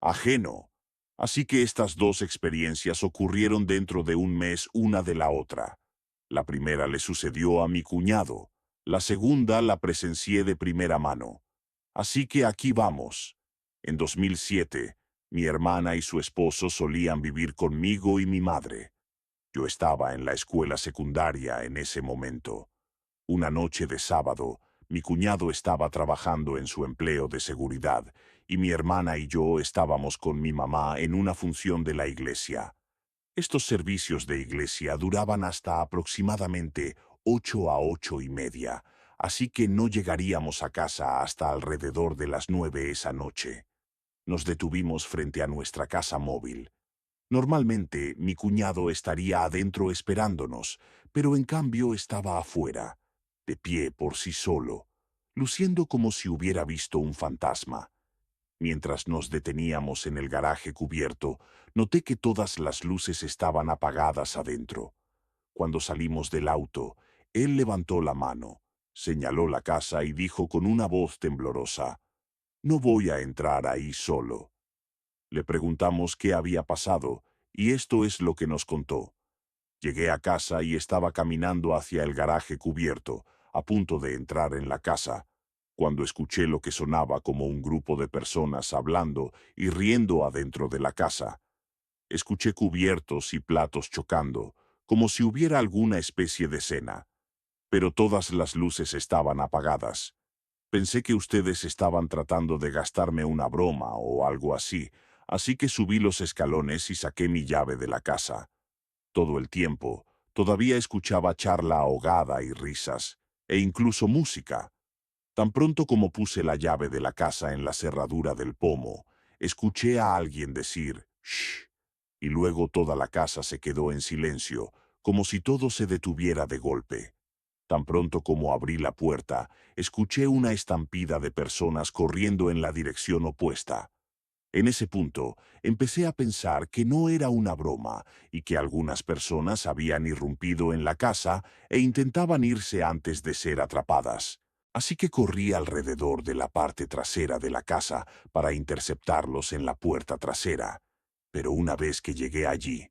ajeno. Así que estas dos experiencias ocurrieron dentro de un mes una de la otra. La primera le sucedió a mi cuñado, la segunda la presencié de primera mano. Así que aquí vamos. En 2007, mi hermana y su esposo solían vivir conmigo y mi madre. Yo estaba en la escuela secundaria en ese momento. Una noche de sábado, mi cuñado estaba trabajando en su empleo de seguridad y mi hermana y yo estábamos con mi mamá en una función de la iglesia. Estos servicios de iglesia duraban hasta aproximadamente 8 a 8:30, así que no llegaríamos a casa hasta alrededor de las 9 esa noche. Nos detuvimos frente a nuestra casa móvil. Normalmente mi cuñado estaría adentro esperándonos, pero en cambio estaba afuera, de pie por sí solo, luciendo como si hubiera visto un fantasma. Mientras nos deteníamos en el garaje cubierto, noté que todas las luces estaban apagadas adentro. Cuando salimos del auto, él levantó la mano, señaló la casa y dijo con una voz temblorosa: «No voy a entrar ahí solo». Le preguntamos qué había pasado, y esto es lo que nos contó. Llegué a casa y estaba caminando hacia el garaje cubierto, a punto de entrar en la casa, cuando escuché lo que sonaba como un grupo de personas hablando y riendo adentro de la casa. Escuché cubiertos y platos chocando, como si hubiera alguna especie de cena, pero todas las luces estaban apagadas. Pensé que ustedes estaban tratando de gastarme una broma o algo así que subí los escalones y saqué mi llave de la casa. Todo el tiempo, todavía escuchaba charla ahogada y risas, e incluso música. Tan pronto como puse la llave de la casa en la cerradura del pomo, escuché a alguien decir «shh», y luego toda la casa se quedó en silencio, como si todo se detuviera de golpe. Tan pronto como abrí la puerta, escuché una estampida de personas corriendo en la dirección opuesta. En ese punto, empecé a pensar que no era una broma y que algunas personas habían irrumpido en la casa e intentaban irse antes de ser atrapadas. Así que corrí alrededor de la parte trasera de la casa para interceptarlos en la puerta trasera. Pero una vez que llegué allí,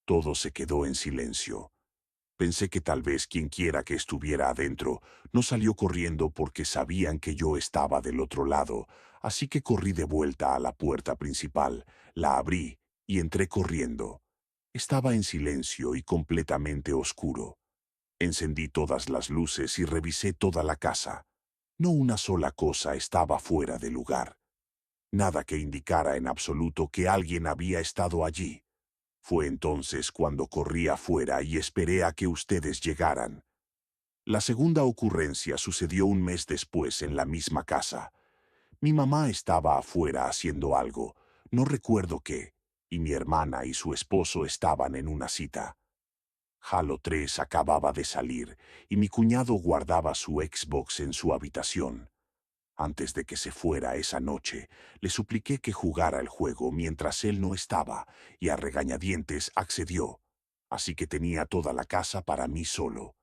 todo se quedó en silencio. Pensé que tal vez quien quiera que estuviera adentro no salió corriendo porque sabían que yo estaba del otro lado, así que corrí de vuelta a la puerta principal, la abrí y entré corriendo. Estaba en silencio y completamente oscuro. Encendí todas las luces y revisé toda la casa. No una sola cosa estaba fuera de lugar. Nada que indicara en absoluto que alguien había estado allí. Fue entonces cuando corrí afuera y esperé a que ustedes llegaran. La segunda ocurrencia sucedió un mes después en la misma casa. Mi mamá estaba afuera haciendo algo, no recuerdo qué, y mi hermana y su esposo estaban en una cita. Halo 3 acababa de salir y mi cuñado guardaba su Xbox en su habitación. Antes de que se fuera esa noche, le supliqué que jugara el juego mientras él no estaba, y a regañadientes accedió. Así que tenía toda la casa para mí solo.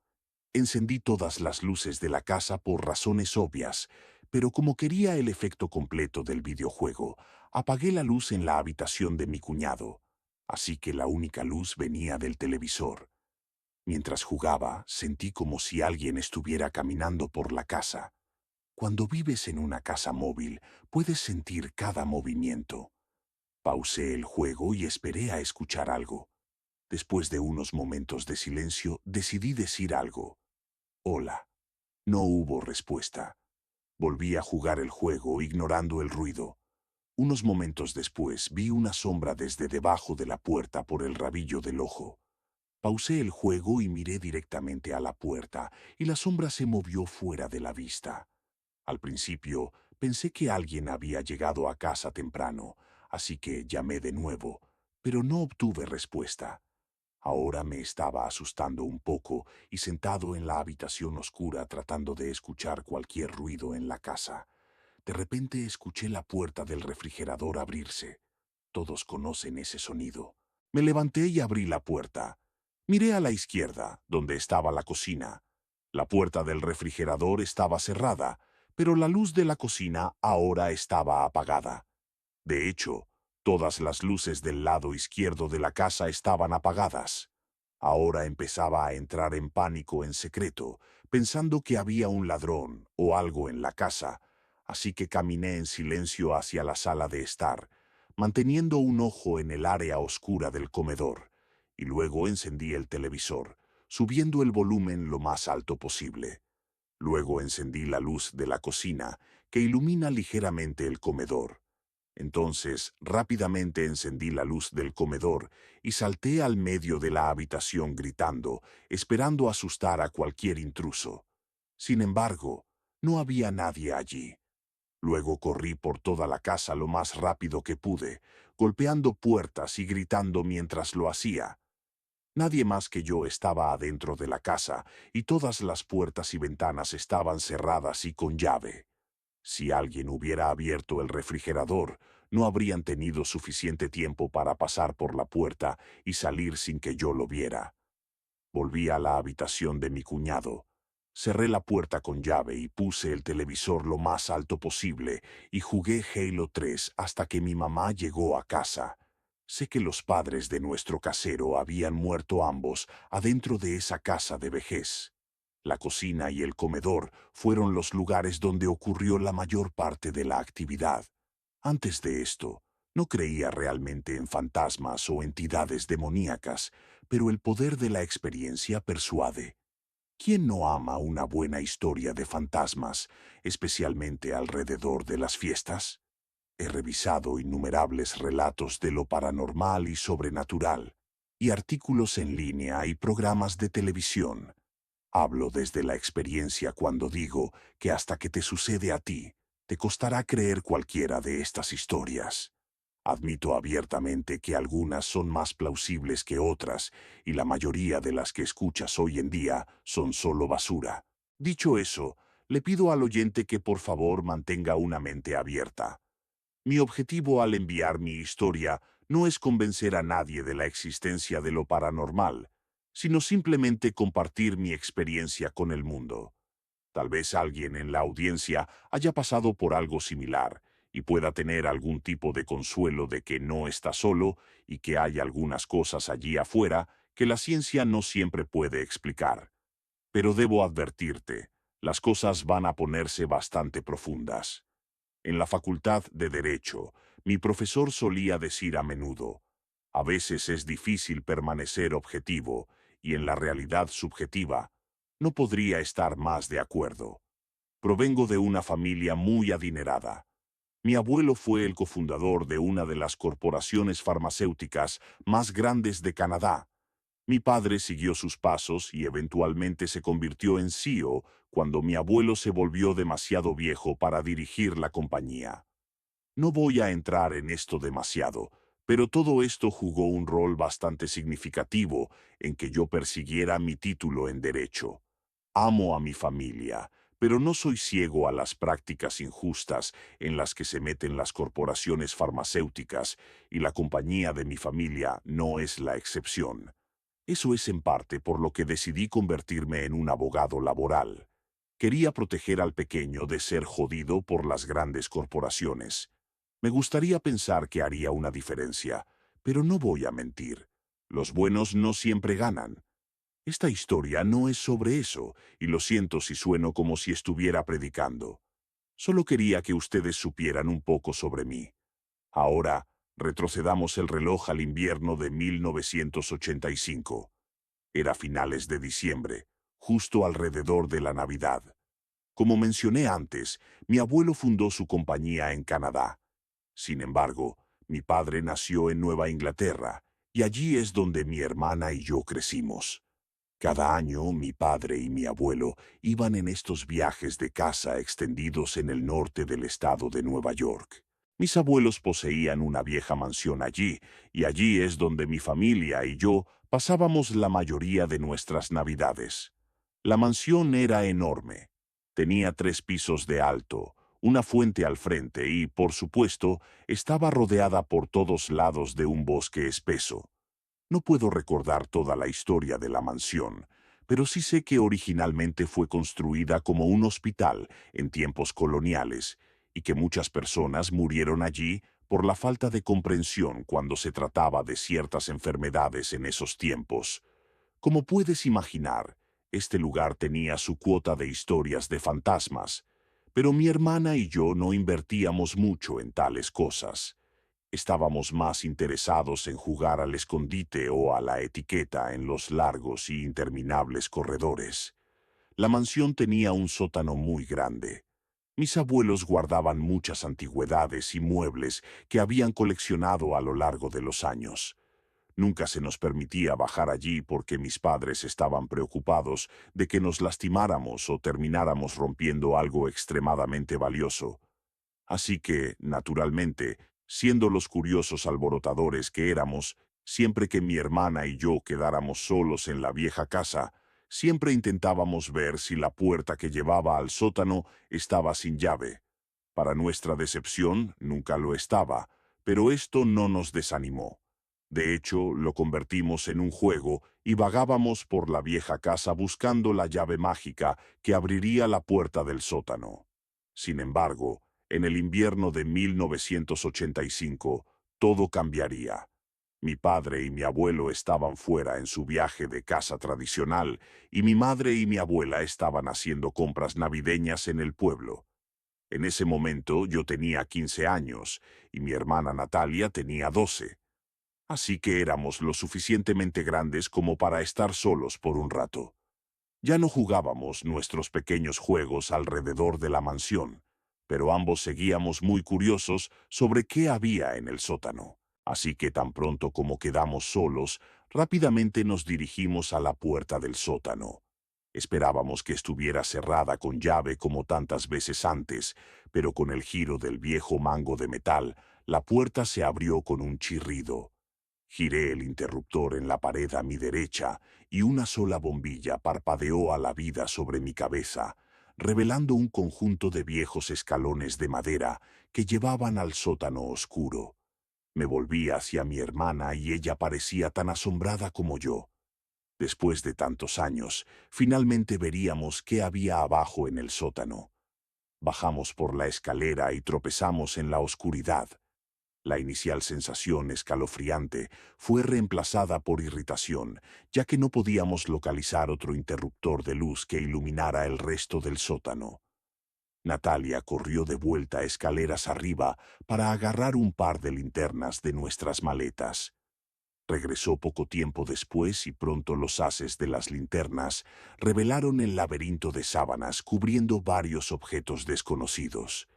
Encendí todas las luces de la casa por razones obvias, pero como quería el efecto completo del videojuego, apagué la luz en la habitación de mi cuñado. Así que la única luz venía del televisor. Mientras jugaba, sentí como si alguien estuviera caminando por la casa. Cuando vives en una casa móvil, puedes sentir cada movimiento. Pausé el juego y esperé a escuchar algo. Después de unos momentos de silencio, decidí decir algo. Hola. No hubo respuesta. Volví a jugar el juego, ignorando el ruido. Unos momentos después, vi una sombra desde debajo de la puerta por el rabillo del ojo. Pausé el juego y miré directamente a la puerta, y la sombra se movió fuera de la vista. Al principio, pensé que alguien había llegado a casa temprano, así que llamé de nuevo, pero no obtuve respuesta. Ahora me estaba asustando un poco y sentado en la habitación oscura tratando de escuchar cualquier ruido en la casa. De repente escuché la puerta del refrigerador abrirse. Todos conocen ese sonido. Me levanté y abrí la puerta. Miré a la izquierda, donde estaba la cocina. La puerta del refrigerador estaba cerrada, pero la luz de la cocina ahora estaba apagada. De hecho, Todas las luces del lado izquierdo de la casa estaban apagadas. Ahora empezaba a entrar en pánico en secreto, pensando que había un ladrón o algo en la casa, así que caminé en silencio hacia la sala de estar, manteniendo un ojo en el área oscura del comedor, y luego encendí el televisor, subiendo el volumen lo más alto posible. Luego encendí la luz de la cocina, que ilumina ligeramente el comedor. Entonces, rápidamente encendí la luz del comedor y salté al medio de la habitación gritando, esperando asustar a cualquier intruso. Sin embargo, no había nadie allí. Luego corrí por toda la casa lo más rápido que pude, golpeando puertas y gritando mientras lo hacía. Nadie más que yo estaba adentro de la casa y todas las puertas y ventanas estaban cerradas y con llave. Si alguien hubiera abierto el refrigerador, no habrían tenido suficiente tiempo para pasar por la puerta y salir sin que yo lo viera. Volví a la habitación de mi cuñado. Cerré la puerta con llave y puse el televisor lo más alto posible y jugué Halo 3 hasta que mi mamá llegó a casa. Sé que los padres de nuestro casero habían muerto ambos adentro de esa casa de vejez. La cocina y el comedor fueron los lugares donde ocurrió la mayor parte de la actividad. Antes de esto, no creía realmente en fantasmas o entidades demoníacas, pero el poder de la experiencia persuade. ¿Quién no ama una buena historia de fantasmas, especialmente alrededor de las fiestas? He revisado innumerables relatos de lo paranormal y sobrenatural, y artículos en línea y programas de televisión. Hablo desde la experiencia cuando digo que hasta que te sucede a ti, te costará creer cualquiera de estas historias. Admito abiertamente que algunas son más plausibles que otras, y la mayoría de las que escuchas hoy en día son solo basura. Dicho eso, le pido al oyente que por favor mantenga una mente abierta. Mi objetivo al enviar mi historia no es convencer a nadie de la existencia de lo paranormal, sino simplemente compartir mi experiencia con el mundo. Tal vez alguien en la audiencia haya pasado por algo similar y pueda tener algún tipo de consuelo de que no está solo y que hay algunas cosas allí afuera que la ciencia no siempre puede explicar. Pero debo advertirte, las cosas van a ponerse bastante profundas. En la Facultad de Derecho, mi profesor solía decir a menudo, a veces es difícil permanecer objetivo y en la realidad subjetiva, no podría estar más de acuerdo. Provengo de una familia muy adinerada. Mi abuelo fue el cofundador de una de las corporaciones farmacéuticas más grandes de Canadá. Mi padre siguió sus pasos y eventualmente se convirtió en CEO cuando mi abuelo se volvió demasiado viejo para dirigir la compañía. No voy a entrar en esto demasiado, pero todo esto jugó un rol bastante significativo en que yo persiguiera mi título en Derecho. Amo a mi familia, pero no soy ciego a las prácticas injustas en las que se meten las corporaciones farmacéuticas, y la compañía de mi familia no es la excepción. Eso es en parte por lo que decidí convertirme en un abogado laboral. Quería proteger al pequeño de ser jodido por las grandes corporaciones. Me gustaría pensar que haría una diferencia, pero no voy a mentir. Los buenos no siempre ganan. Esta historia no es sobre eso, y lo siento si sueno como si estuviera predicando. Solo quería que ustedes supieran un poco sobre mí. Ahora, retrocedamos el reloj al invierno de 1985. Era finales de diciembre, justo alrededor de la Navidad. Como mencioné antes, mi abuelo fundó su compañía en Canadá. Sin embargo, mi padre nació en Nueva Inglaterra, y allí es donde mi hermana y yo crecimos. Cada año mi padre y mi abuelo iban en estos viajes de caza extendidos en el norte del estado de Nueva York. Mis abuelos poseían una vieja mansión allí, y allí es donde mi familia y yo pasábamos la mayoría de nuestras Navidades. La mansión era enorme. Tenía 3 pisos de alto, una fuente al frente y, por supuesto, estaba rodeada por todos lados de un bosque espeso. No puedo recordar toda la historia de la mansión, pero sí sé que originalmente fue construida como un hospital en tiempos coloniales y que muchas personas murieron allí por la falta de comprensión cuando se trataba de ciertas enfermedades en esos tiempos. Como puedes imaginar, este lugar tenía su cuota de historias de fantasmas, pero mi hermana y yo no invertíamos mucho en tales cosas. Estábamos más interesados en jugar al escondite o a la etiqueta en los largos y interminables corredores. La mansión tenía un sótano muy grande. Mis abuelos guardaban muchas antigüedades y muebles que habían coleccionado a lo largo de los años. Nunca se nos permitía bajar allí porque mis padres estaban preocupados de que nos lastimáramos o termináramos rompiendo algo extremadamente valioso. Así que, naturalmente, siendo los curiosos alborotadores que éramos, siempre que mi hermana y yo quedáramos solos en la vieja casa, siempre intentábamos ver si la puerta que llevaba al sótano estaba sin llave. Para nuestra decepción, nunca lo estaba, pero esto no nos desanimó. De hecho, lo convertimos en un juego y vagábamos por la vieja casa buscando la llave mágica que abriría la puerta del sótano. Sin embargo, en el invierno de 1985, todo cambiaría. Mi padre y mi abuelo estaban fuera en su viaje de casa tradicional y mi madre y mi abuela estaban haciendo compras navideñas en el pueblo. En ese momento yo tenía 15 años y mi hermana Natalia tenía 12. Así que éramos lo suficientemente grandes como para estar solos por un rato. Ya no jugábamos nuestros pequeños juegos alrededor de la mansión, pero ambos seguíamos muy curiosos sobre qué había en el sótano. Así que tan pronto como quedamos solos, rápidamente nos dirigimos a la puerta del sótano. Esperábamos que estuviera cerrada con llave como tantas veces antes, pero con el giro del viejo mango de metal, la puerta se abrió con un chirrido. Giré el interruptor en la pared a mi derecha y una sola bombilla parpadeó a la vida sobre mi cabeza, revelando un conjunto de viejos escalones de madera que llevaban al sótano oscuro. Me volví hacia mi hermana y ella parecía tan asombrada como yo. Después de tantos años, finalmente veríamos qué había abajo en el sótano. Bajamos por la escalera y tropezamos en la oscuridad. La inicial sensación escalofriante fue reemplazada por irritación, ya que no podíamos localizar otro interruptor de luz que iluminara el resto del sótano. Natalia corrió de vuelta escaleras arriba para agarrar un par de linternas de nuestras maletas. Regresó poco tiempo después y pronto los haces de las linternas revelaron el laberinto de sábanas cubriendo varios objetos desconocidos.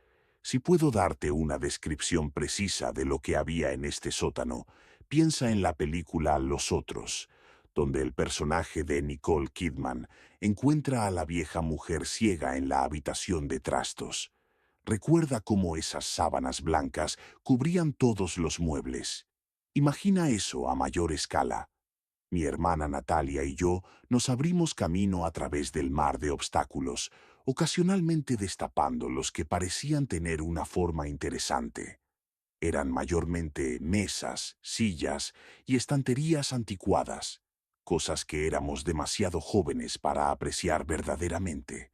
Si puedo darte una descripción precisa de lo que había en este sótano, piensa en la película Los Otros, donde el personaje de Nicole Kidman encuentra a la vieja mujer ciega en la habitación de trastos. Recuerda cómo esas sábanas blancas cubrían todos los muebles. Imagina eso a mayor escala. Mi hermana Natalia y yo nos abrimos camino a través del mar de obstáculos, ocasionalmente destapando los que parecían tener una forma interesante. Eran mayormente mesas, sillas y estanterías anticuadas, cosas que éramos demasiado jóvenes para apreciar verdaderamente.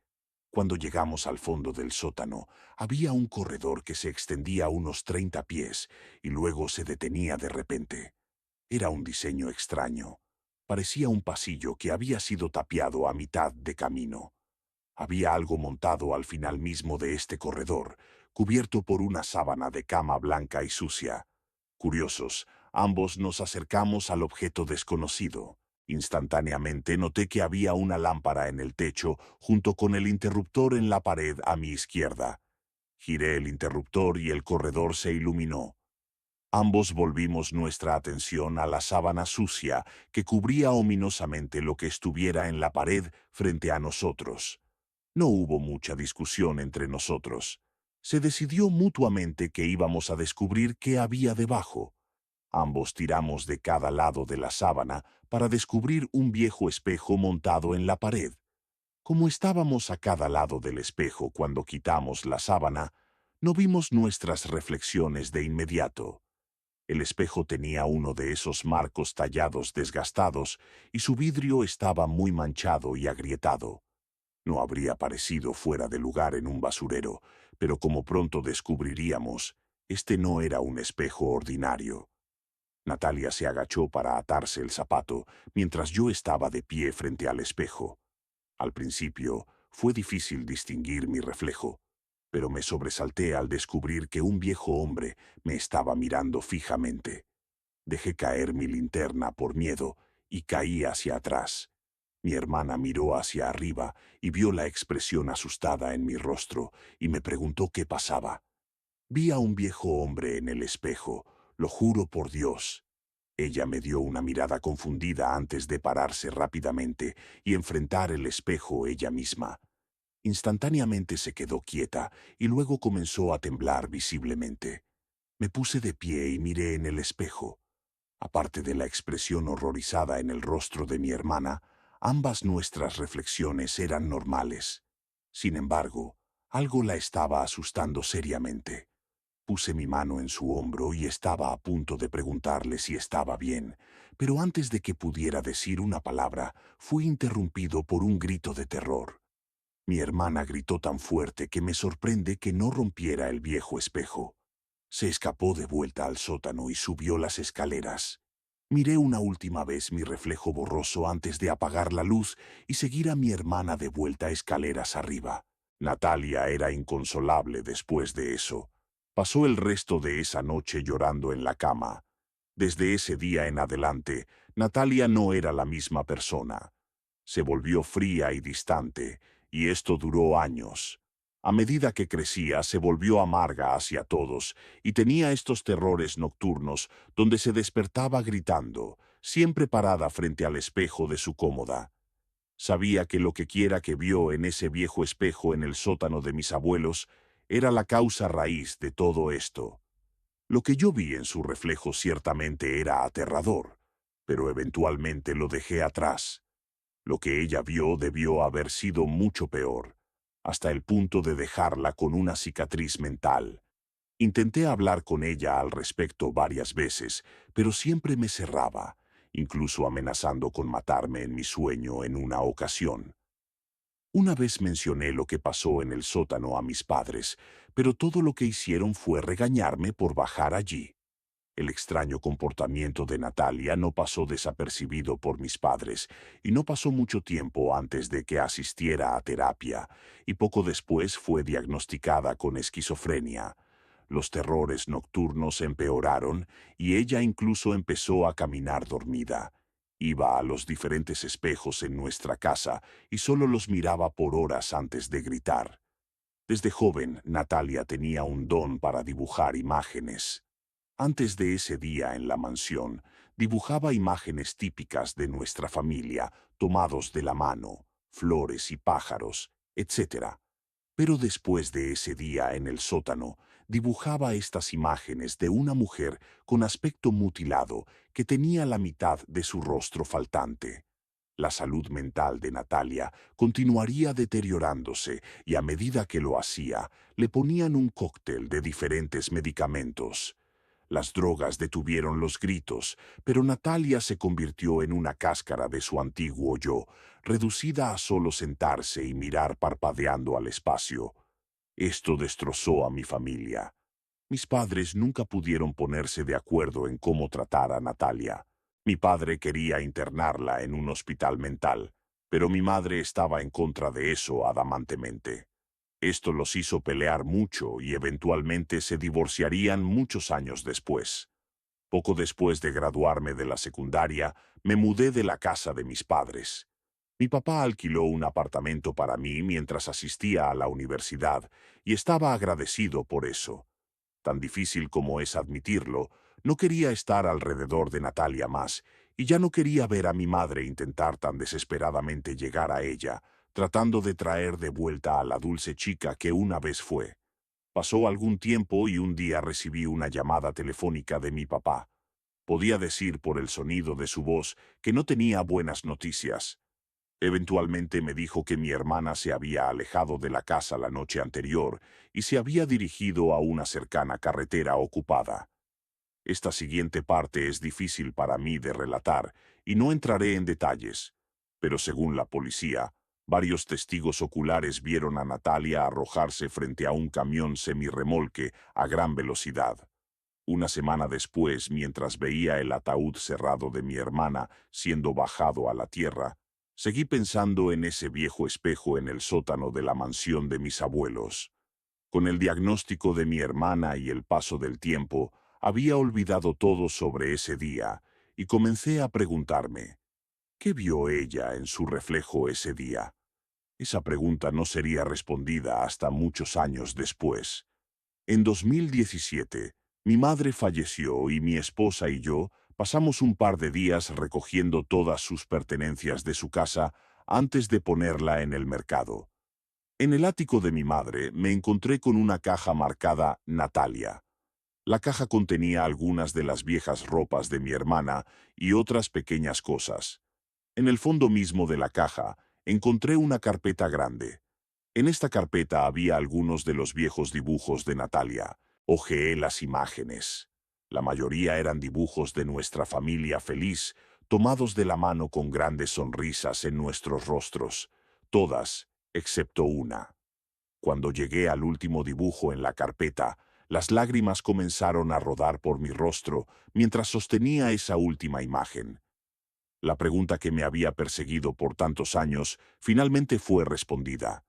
Cuando llegamos al fondo del sótano, había un corredor que se extendía unos 30 pies y luego se detenía de repente. Era un diseño extraño. Parecía un pasillo que había sido tapiado a mitad de camino. Había algo montado al final mismo de este corredor, cubierto por una sábana de cama blanca y sucia. Curiosos, ambos nos acercamos al objeto desconocido. Instantáneamente noté que había una lámpara en el techo junto con el interruptor en la pared a mi izquierda. Giré el interruptor y el corredor se iluminó. Ambos volvimos nuestra atención a la sábana sucia que cubría ominosamente lo que estuviera en la pared frente a nosotros. No hubo mucha discusión entre nosotros. Se decidió mutuamente que íbamos a descubrir qué había debajo. Ambos tiramos de cada lado de la sábana para descubrir un viejo espejo montado en la pared. Como estábamos a cada lado del espejo cuando quitamos la sábana, no vimos nuestras reflexiones de inmediato. El espejo tenía uno de esos marcos tallados desgastados y su vidrio estaba muy manchado y agrietado. No habría parecido fuera de lugar en un basurero, pero como pronto descubriríamos, Este no era un espejo ordinario. Natalia se agachó para atarse el zapato mientras yo estaba de pie frente al espejo. Al principio, fue difícil distinguir mi reflejo, pero me sobresalté al descubrir que un viejo hombre me estaba mirando fijamente. Dejé caer mi linterna por miedo y caí hacia atrás. Mi hermana miró hacia arriba y vio la expresión asustada en mi rostro y me preguntó qué pasaba. Vi a un viejo hombre en el espejo, lo juro por Dios. Ella me dio una mirada confundida antes de pararse rápidamente y enfrentar el espejo ella misma. Instantáneamente se quedó quieta y luego comenzó a temblar visiblemente. Me puse de pie y miré en el espejo. Aparte de la expresión horrorizada en el rostro de mi hermana, ambas nuestras reflexiones eran normales. Sin embargo, algo la estaba asustando seriamente. Puse mi mano en su hombro y estaba a punto de preguntarle si estaba bien, pero antes de que pudiera decir una palabra, fui interrumpido por un grito de terror. Mi hermana gritó tan fuerte que me sorprende que no rompiera el viejo espejo. Se escapó de vuelta al sótano y subió las escaleras. Miré una última vez mi reflejo borroso antes de apagar la luz y seguir a mi hermana de vuelta escaleras arriba. Natalia era inconsolable después de eso. Pasó el resto de esa noche llorando en la cama. Desde ese día en adelante, Natalia no era la misma persona. Se volvió fría y distante, y esto duró años. A medida que crecía, se volvió amarga hacia todos, y tenía estos terrores nocturnos donde se despertaba gritando, siempre parada frente al espejo de su cómoda. Sabía que lo que quiera que vio en ese viejo espejo en el sótano de mis abuelos era la causa raíz de todo esto. Lo que yo vi en su reflejo ciertamente era aterrador, pero eventualmente lo dejé atrás. Lo que ella vio debió haber sido mucho peor, hasta el punto de dejarla con una cicatriz mental. Intenté hablar con ella al respecto varias veces, pero siempre me cerraba, incluso amenazando con matarme en mi sueño en una ocasión. Una vez mencioné lo que pasó en el sótano a mis padres, pero todo lo que hicieron fue regañarme por bajar allí. El extraño comportamiento de Natalia no pasó desapercibido por mis padres, y no pasó mucho tiempo antes de que asistiera a terapia, y poco después fue diagnosticada con esquizofrenia. Los terrores nocturnos empeoraron, y ella incluso empezó a caminar dormida. Iba a los diferentes espejos en nuestra casa y solo los miraba por horas antes de gritar. Desde joven, Natalia tenía un don para dibujar imágenes. Antes de ese día en la mansión, dibujaba imágenes típicas de nuestra familia, tomados de la mano, flores y pájaros, etc. Pero después de ese día en el sótano, dibujaba estas imágenes de una mujer con aspecto mutilado que tenía la mitad de su rostro faltante. La salud mental de Natalia continuaría deteriorándose y a medida que lo hacía, le ponían un cóctel de diferentes medicamentos. Las drogas detuvieron los gritos, pero Natalia se convirtió en una cáscara de su antiguo yo, reducida a solo sentarse y mirar parpadeando al espacio. Esto destrozó a mi familia. Mis padres nunca pudieron ponerse de acuerdo en cómo tratar a Natalia. Mi padre quería internarla en un hospital mental, pero mi madre estaba en contra de eso adamantemente. Esto los hizo pelear mucho y eventualmente se divorciarían muchos años después. Poco después de graduarme de la secundaria, me mudé de la casa de mis padres. Mi papá alquiló un apartamento para mí mientras asistía a la universidad y estaba agradecido por eso. Tan difícil como es admitirlo, no quería estar alrededor de Natalia más, y ya no quería ver a mi madre intentar tan desesperadamente llegar a ella, tratando de traer de vuelta a la dulce chica que una vez fue. Pasó algún tiempo y un día recibí una llamada telefónica de mi papá. Podía decir por el sonido de su voz que no tenía buenas noticias. Eventualmente me dijo que mi hermana se había alejado de la casa la noche anterior y se había dirigido a una cercana carretera ocupada. Esta siguiente parte es difícil para mí de relatar y no entraré en detalles, pero según la policía, varios testigos oculares vieron a Natalia arrojarse frente a un camión semirremolque a gran velocidad. Una semana después, mientras veía el ataúd cerrado de mi hermana siendo bajado a la tierra, seguí pensando en ese viejo espejo en el sótano de la mansión de mis abuelos. Con el diagnóstico de mi hermana y el paso del tiempo, había olvidado todo sobre ese día y comencé a preguntarme, ¿qué vio ella en su reflejo ese día? Esa pregunta no sería respondida hasta muchos años después. En 2017, mi madre falleció y mi esposa y yo pasamos un par de días recogiendo todas sus pertenencias de su casa antes de ponerla en el mercado. En el ático de mi madre me encontré con una caja marcada Natalia. La caja contenía algunas de las viejas ropas de mi hermana y otras pequeñas cosas. En el fondo mismo de la caja encontré una carpeta grande. En esta carpeta había algunos de los viejos dibujos de Natalia. Hojeé las imágenes. La mayoría eran dibujos de nuestra familia feliz, tomados de la mano con grandes sonrisas en nuestros rostros. Todas, excepto una. Cuando llegué al último dibujo en la carpeta, las lágrimas comenzaron a rodar por mi rostro mientras sostenía esa última imagen. La pregunta que me había perseguido por tantos años finalmente fue respondida.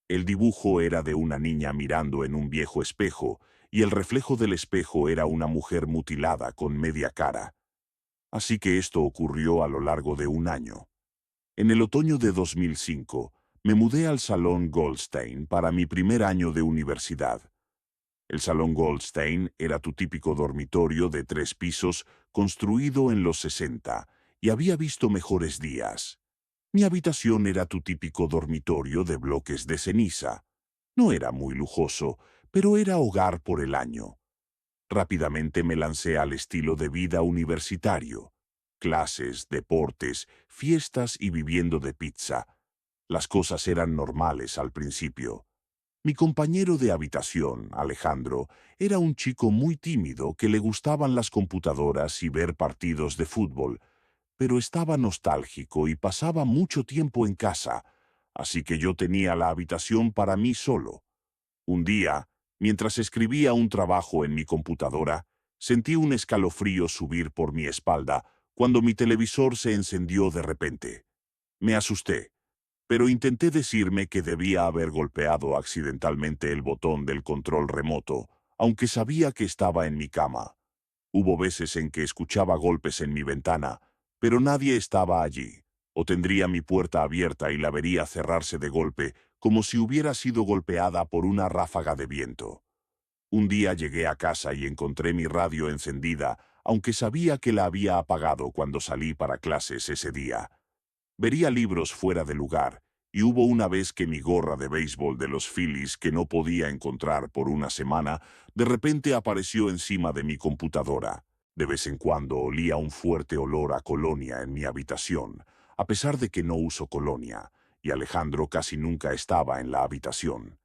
El dibujo era de una niña mirando en un viejo espejo, y el reflejo del espejo era una mujer mutilada con media cara. Así que esto ocurrió a lo largo de un año. En el otoño de 2005, me mudé al Salón Goldstein para mi primer año de universidad. El Salón Goldstein era tu típico dormitorio de 3 pisos construido en los 60, y había visto mejores días. Mi habitación era tu típico dormitorio de bloques de ceniza. No era muy lujoso, pero era hogar por el año. Rápidamente me lancé al estilo de vida universitario. Clases, deportes, fiestas y viviendo de pizza. Las cosas eran normales al principio. Mi compañero de habitación, Alejandro, era un chico muy tímido que le gustaban las computadoras y ver partidos de fútbol, pero estaba nostálgico y pasaba mucho tiempo en casa, así que yo tenía la habitación para mí solo. Un día, mientras escribía un trabajo en mi computadora, sentí un escalofrío subir por mi espalda cuando mi televisor se encendió de repente. Me asusté, pero intenté decirme que debía haber golpeado accidentalmente el botón del control remoto, aunque sabía que estaba en mi cama. Hubo veces en que escuchaba golpes en mi ventana, pero nadie estaba allí, o tendría mi puerta abierta y la vería cerrarse de golpe, como si hubiera sido golpeada por una ráfaga de viento. Un día llegué a casa y encontré mi radio encendida, aunque sabía que la había apagado cuando salí para clases ese día. Vería libros fuera de lugar, y hubo una vez que mi gorra de béisbol de los Phillies, que no podía encontrar por una semana, de repente apareció encima de mi computadora. De vez en cuando olía un fuerte olor a colonia en mi habitación, a pesar de que no uso colonia, y Alejandro casi nunca estaba en la habitación.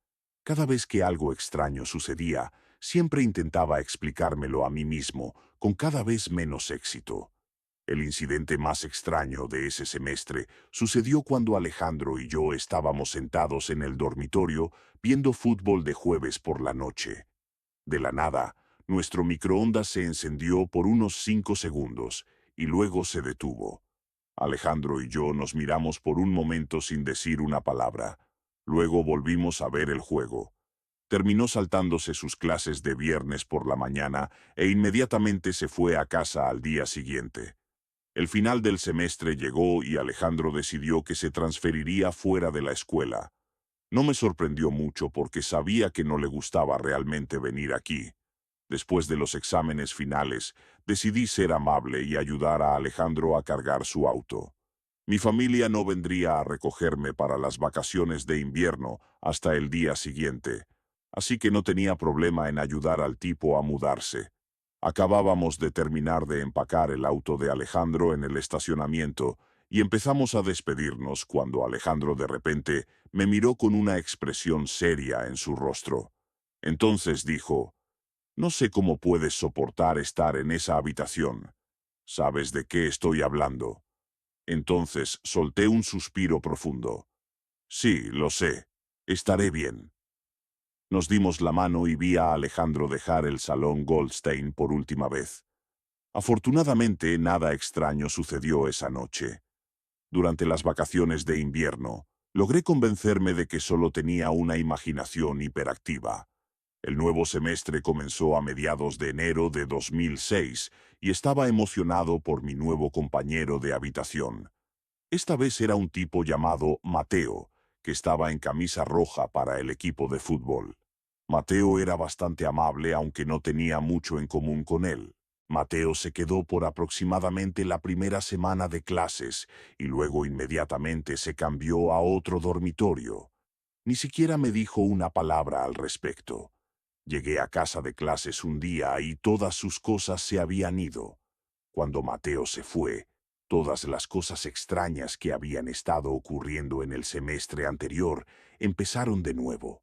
Cada vez que algo extraño sucedía, siempre intentaba explicármelo a mí mismo, con cada vez menos éxito. El incidente más extraño de ese semestre sucedió cuando Alejandro y yo estábamos sentados en el dormitorio viendo fútbol de jueves por la noche. De la nada, nuestro microondas se encendió por unos 5 segundos y luego se detuvo. Alejandro y yo nos miramos por un momento sin decir una palabra. Luego volvimos a ver el juego. Terminó saltándose sus clases de viernes por la mañana e inmediatamente se fue a casa al día siguiente. El final del semestre llegó y Alejandro decidió que se transferiría fuera de la escuela. No me sorprendió mucho porque sabía que no le gustaba realmente venir aquí. Después de los exámenes finales, decidí ser amable y ayudar a Alejandro a cargar su auto. Mi familia no vendría a recogerme para las vacaciones de invierno hasta el día siguiente, así que no tenía problema en ayudar al tipo a mudarse. Acabábamos de terminar de empacar el auto de Alejandro en el estacionamiento y empezamos a despedirnos cuando Alejandro de repente me miró con una expresión seria en su rostro. Entonces dijo: «No sé cómo puedes soportar estar en esa habitación. ¿Sabes de qué estoy hablando?». Entonces solté un suspiro profundo. «Sí, lo sé. Estaré bien». Nos dimos la mano y vi a Alejandro dejar el salón Goldstein por última vez. Afortunadamente, nada extraño sucedió esa noche. Durante las vacaciones de invierno, logré convencerme de que solo tenía una imaginación hiperactiva. El nuevo semestre comenzó a mediados de enero de 2006 y estaba emocionado por mi nuevo compañero de habitación. Esta vez era un tipo llamado Mateo, que estaba en camisa roja para el equipo de fútbol. Mateo era bastante amable, aunque no tenía mucho en común con él. Mateo se quedó por aproximadamente la primera semana de clases y luego inmediatamente se cambió a otro dormitorio. Ni siquiera me dijo una palabra al respecto. Llegué a casa de clases un día y todas sus cosas se habían ido. Cuando Mateo se fue, todas las cosas extrañas que habían estado ocurriendo en el semestre anterior empezaron de nuevo.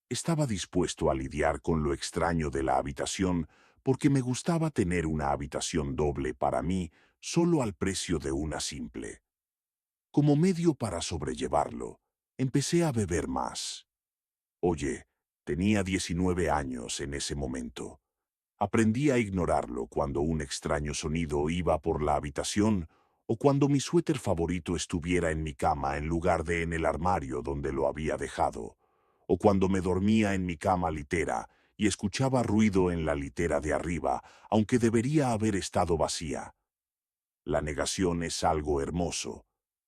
Estaba dispuesto a lidiar con lo extraño de la habitación porque me gustaba tener una habitación doble para mí solo al precio de una simple. Como medio para sobrellevarlo, empecé a beber más. Oye, tenía 19 años en ese momento. Aprendí a ignorarlo cuando un extraño sonido iba por la habitación o cuando mi suéter favorito estuviera en mi cama en lugar de en el armario donde lo había dejado, o cuando me dormía en mi cama litera y escuchaba ruido en la litera de arriba, aunque debería haber estado vacía. La negación es algo hermoso.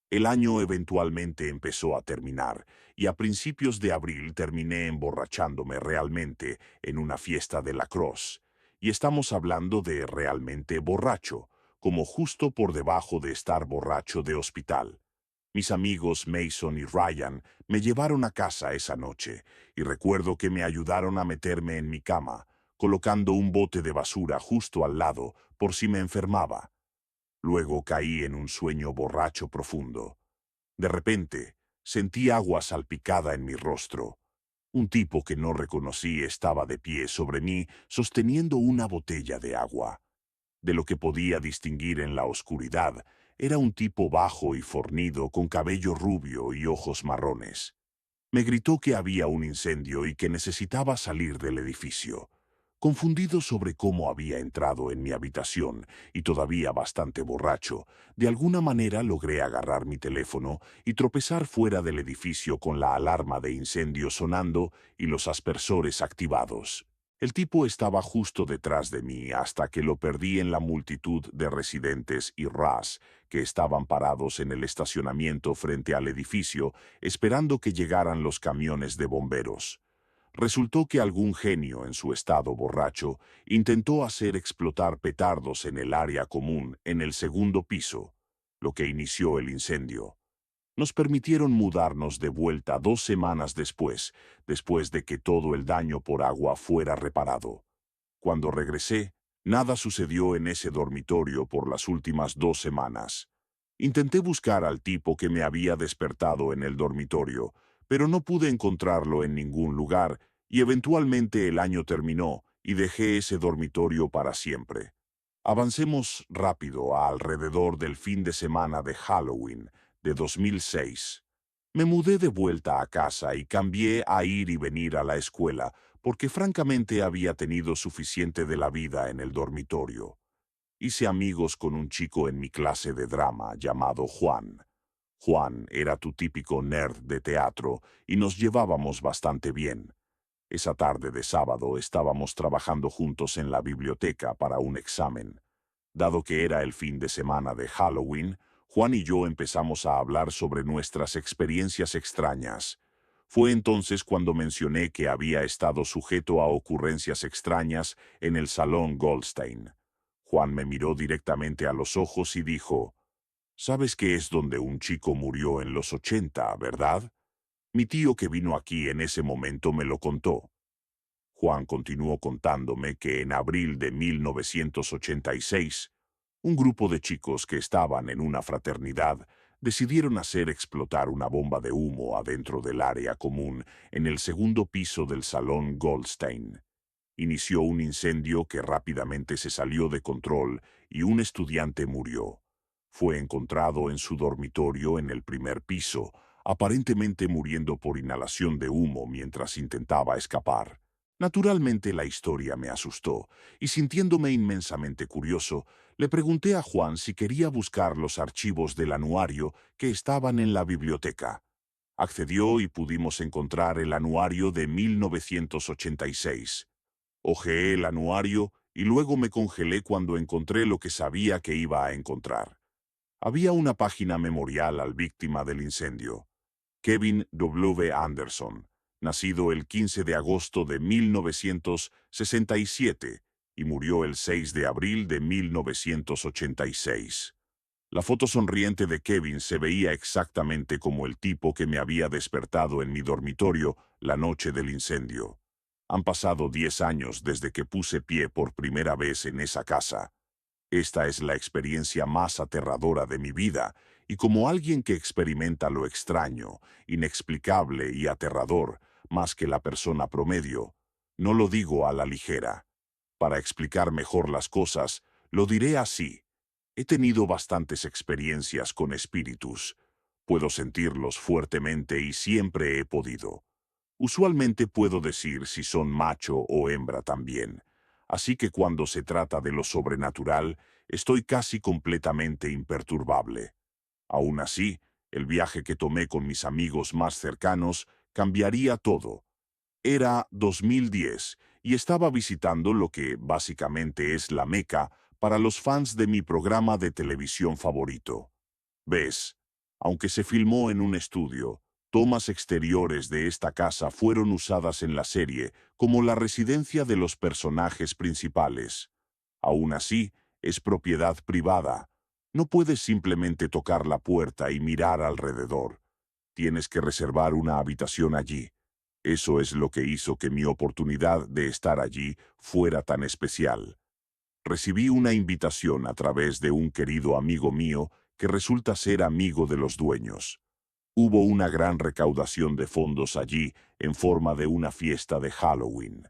El año eventualmente empezó a terminar, y a principios de abril terminé emborrachándome realmente en una fiesta de lacrosse. Y estamos hablando de realmente borracho, como justo por debajo de estar borracho de hospital. Mis amigos Mason y Ryan me llevaron a casa esa noche, y recuerdo que me ayudaron a meterme en mi cama, colocando un bote de basura justo al lado por si me enfermaba. Luego caí en un sueño borracho profundo. De repente, sentí agua salpicada en mi rostro. Un tipo que no reconocí estaba de pie sobre mí, sosteniendo una botella de agua. De lo que podía distinguir en la oscuridad, era un tipo bajo y fornido con cabello rubio y ojos marrones. Me gritó que había un incendio y que necesitaba salir del edificio. Confundido sobre cómo había entrado en mi habitación y todavía bastante borracho, de alguna manera logré agarrar mi teléfono y tropezar fuera del edificio con la alarma de incendio sonando y los aspersores activados. El tipo estaba justo detrás de mí hasta que lo perdí en la multitud de residentes y RAS que estaban parados en el estacionamiento frente al edificio esperando que llegaran los camiones de bomberos. Resultó que algún genio en su estado borracho intentó hacer explotar petardos en el área común en el segundo piso, lo que inició el incendio. Nos permitieron mudarnos de vuelta 2 semanas después de que todo el daño por agua fuera reparado. Cuando regresé, nada sucedió en ese dormitorio por las últimas 2 semanas. Intenté buscar al tipo que me había despertado en el dormitorio, pero no pude encontrarlo en ningún lugar y eventualmente el año terminó y dejé ese dormitorio para siempre. Avancemos rápido a alrededor del fin de semana de Halloween de 2006. Me mudé de vuelta a casa y cambié a ir y venir a la escuela porque francamente había tenido suficiente de la vida en el dormitorio. Hice amigos con un chico en mi clase de drama llamado Juan. Juan era tu típico nerd de teatro y nos llevábamos bastante bien. Esa tarde de sábado estábamos trabajando juntos en la biblioteca para un examen. Dado que era el fin de semana de Halloween, Juan y yo empezamos a hablar sobre nuestras experiencias extrañas. Fue entonces cuando mencioné que había estado sujeto a ocurrencias extrañas en el Salón Goldstein. Juan me miró directamente a los ojos y dijo, «¿Sabes que es donde un chico murió en los 80, verdad? Mi tío que vino aquí en ese momento me lo contó». Juan continuó contándome que en abril de 1986, un grupo de chicos que estaban en una fraternidad decidieron hacer explotar una bomba de humo adentro del área común en el segundo piso del Salón Goldstein. Inició un incendio que rápidamente se salió de control y un estudiante murió. Fue encontrado en su dormitorio en el primer piso, aparentemente muriendo por inhalación de humo mientras intentaba escapar. Naturalmente la historia me asustó, y sintiéndome inmensamente curioso, le pregunté a Juan si quería buscar los archivos del anuario que estaban en la biblioteca. Accedió y pudimos encontrar el anuario de 1986. Hojeé el anuario y luego me congelé cuando encontré lo que sabía que iba a encontrar. Había una página memorial al víctima del incendio, Kevin W. Anderson, nacido el 15 de agosto de 1967 y murió el 6 de abril de 1986. La foto sonriente de Kevin se veía exactamente como el tipo que me había despertado en mi dormitorio la noche del incendio. Han pasado 10 años desde que puse pie por primera vez en esa casa. Esta es la experiencia más aterradora de mi vida, y como alguien que experimenta lo extraño, inexplicable y aterrador, más que la persona promedio, no lo digo a la ligera. Para explicar mejor las cosas, lo diré así. He tenido bastantes experiencias con espíritus. Puedo sentirlos fuertemente y siempre he podido. Usualmente puedo decir si son macho o hembra también. Así que cuando se trata de lo sobrenatural, estoy casi completamente imperturbable. Aún así, el viaje que tomé con mis amigos más cercanos cambiaría todo. Era 2010 y estaba visitando lo que básicamente es la Meca para los fans de mi programa de televisión favorito. ¿Ves? Aunque se filmó en un estudio, tomas exteriores de esta casa fueron usadas en la serie como la residencia de los personajes principales. Aún así, es propiedad privada. No puedes simplemente tocar la puerta y mirar alrededor. Tienes que reservar una habitación allí. Eso es lo que hizo que mi oportunidad de estar allí fuera tan especial. Recibí una invitación a través de un querido amigo mío que resulta ser amigo de los dueños. Hubo una gran recaudación de fondos allí en forma de una fiesta de Halloween.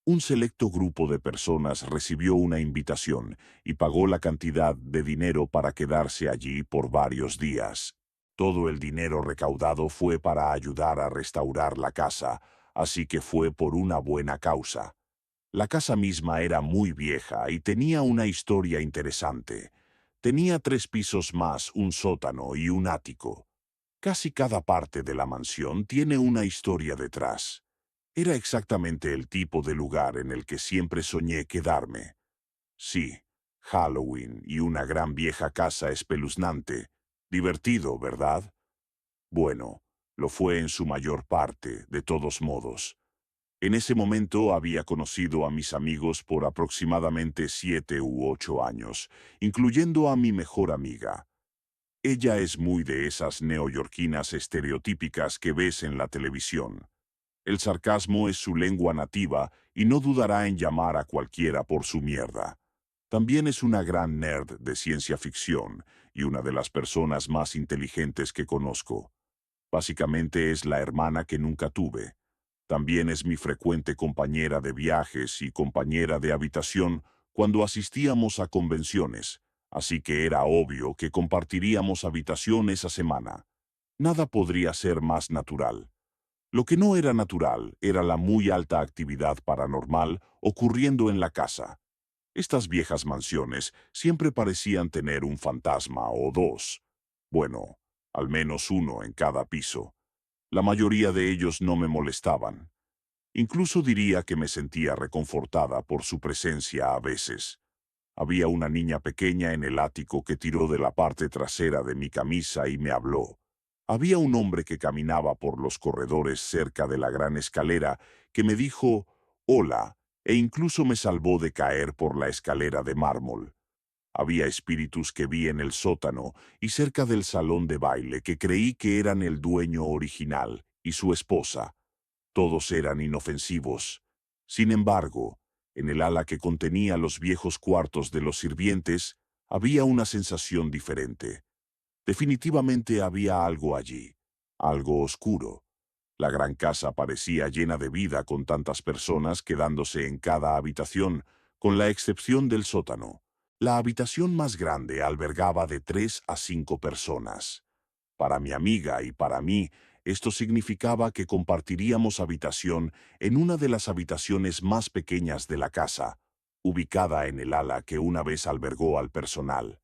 Un selecto grupo de personas recibió una invitación y pagó la cantidad de dinero para quedarse allí por varios días. Todo el dinero recaudado fue para ayudar a restaurar la casa, así que fue por una buena causa. La casa misma era muy vieja y tenía una historia interesante. Tenía 3 pisos más un sótano y un ático. Casi cada parte de la mansión tiene una historia detrás. Era exactamente el tipo de lugar en el que siempre soñé quedarme. Sí, Halloween y una gran vieja casa espeluznante. Divertido, ¿verdad? Bueno, lo fue en su mayor parte, de todos modos. En ese momento había conocido a mis amigos por aproximadamente 7 u 8 años, incluyendo a mi mejor amiga. Ella es muy de esas neoyorquinas estereotípicas que ves en la televisión. El sarcasmo es su lengua nativa y no dudará en llamar a cualquiera por su mierda. También es una gran nerd de ciencia ficción y una de las personas más inteligentes que conozco. Básicamente es la hermana que nunca tuve. También es mi frecuente compañera de viajes y compañera de habitación cuando asistíamos a convenciones, así que era obvio que compartiríamos habitación esa semana. Nada podría ser más natural. Lo que no era natural era la muy alta actividad paranormal ocurriendo en la casa. Estas viejas mansiones siempre parecían tener un fantasma o dos. Bueno, al menos uno en cada piso. La mayoría de ellos no me molestaban. Incluso diría que me sentía reconfortada por su presencia a veces. Había una niña pequeña en el ático que tiró de la parte trasera de mi camisa y me habló. Había un hombre que caminaba por los corredores cerca de la gran escalera que me dijo «hola» e incluso me salvó de caer por la escalera de mármol. Había espíritus que vi en el sótano y cerca del salón de baile que creí que eran el dueño original y su esposa. Todos eran inofensivos. Sin embargo, en el ala que contenía los viejos cuartos de los sirvientes, había una sensación diferente. Definitivamente había algo allí, algo oscuro. La gran casa parecía llena de vida con tantas personas quedándose en cada habitación, con la excepción del sótano. La habitación más grande albergaba de 3 a 5 personas. Para mi amiga y para mí, esto significaba que compartiríamos habitación en una de las habitaciones más pequeñas de la casa, ubicada en el ala que una vez albergó al personal.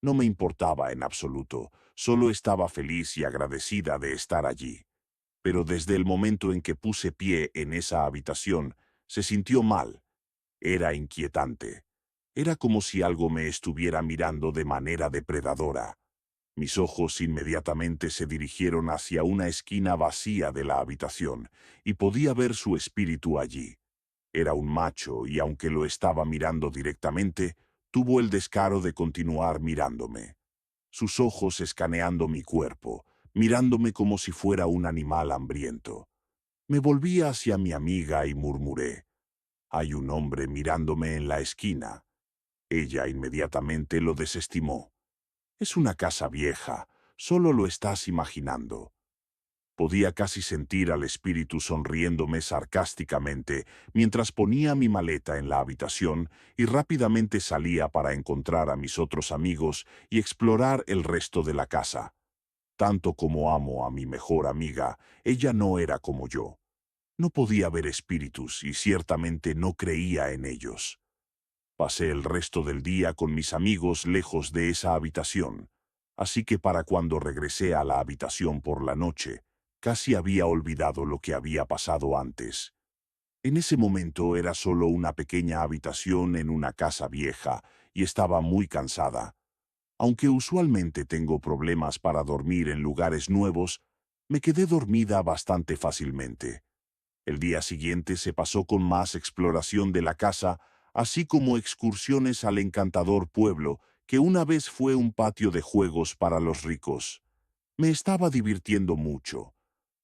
No me importaba en absoluto, solo estaba feliz y agradecida de estar allí. Pero desde el momento en que puse pie en esa habitación, se sintió mal. Era inquietante. Era como si algo me estuviera mirando de manera depredadora. Mis ojos inmediatamente se dirigieron hacia una esquina vacía de la habitación, y podía ver su espíritu allí. Era un macho y aunque lo estaba mirando directamente, tuvo el descaro de continuar mirándome. Sus ojos escaneando mi cuerpo, mirándome como si fuera un animal hambriento. Me volví hacia mi amiga y murmuré: «Hay un hombre mirándome en la esquina». Ella inmediatamente lo desestimó. «Es una casa vieja, solo lo estás imaginando». Podía casi sentir al espíritu sonriéndome sarcásticamente mientras ponía mi maleta en la habitación y rápidamente salía para encontrar a mis otros amigos y explorar el resto de la casa. Tanto como amo a mi mejor amiga, ella no era como yo. No podía ver espíritus y ciertamente no creía en ellos. Pasé el resto del día con mis amigos lejos de esa habitación, así que para cuando regresé a la habitación por la noche, casi había olvidado lo que había pasado antes. En ese momento era solo una pequeña habitación en una casa vieja y estaba muy cansada. Aunque usualmente tengo problemas para dormir en lugares nuevos, me quedé dormida bastante fácilmente. El día siguiente se pasó con más exploración de la casa, así como excursiones al encantador pueblo, que una vez fue un patio de juegos para los ricos. Me estaba divirtiendo mucho.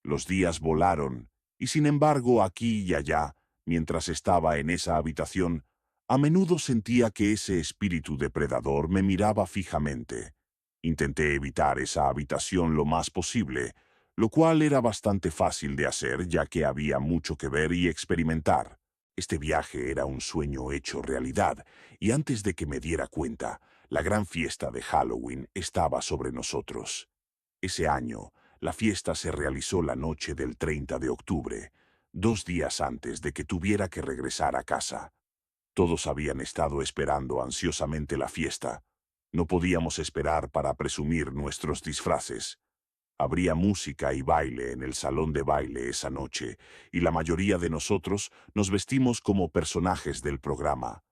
Los días volaron, y sin embargo aquí y allá, mientras estaba en esa habitación, a menudo sentía que ese espíritu depredador me miraba fijamente. Intenté evitar esa habitación lo más posible, lo cual era bastante fácil de hacer ya que había mucho que ver y experimentar. Este viaje era un sueño hecho realidad, y antes de que me diera cuenta, la gran fiesta de Halloween estaba sobre nosotros. Ese año, la fiesta se realizó la noche del 30 de octubre, 2 días antes de que tuviera que regresar a casa. Todos habían estado esperando ansiosamente la fiesta. No podíamos esperar para presumir nuestros disfraces. Habría música y baile en el salón de baile esa noche, y la mayoría de nosotros nos vestimos como personajes del programa.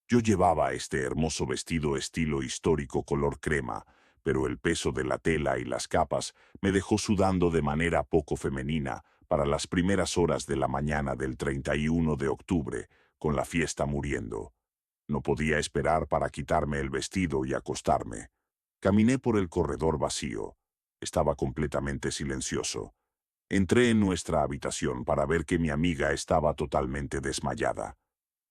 Yo llevaba este hermoso vestido estilo histórico color crema, pero el peso de la tela y las capas me dejó sudando de manera poco femenina para las primeras horas de la mañana del 31 de octubre, con la fiesta muriendo. No podía esperar para quitarme el vestido y acostarme. Caminé por el corredor vacío. Estaba completamente silencioso. Entré en nuestra habitación para ver que mi amiga estaba totalmente desmayada.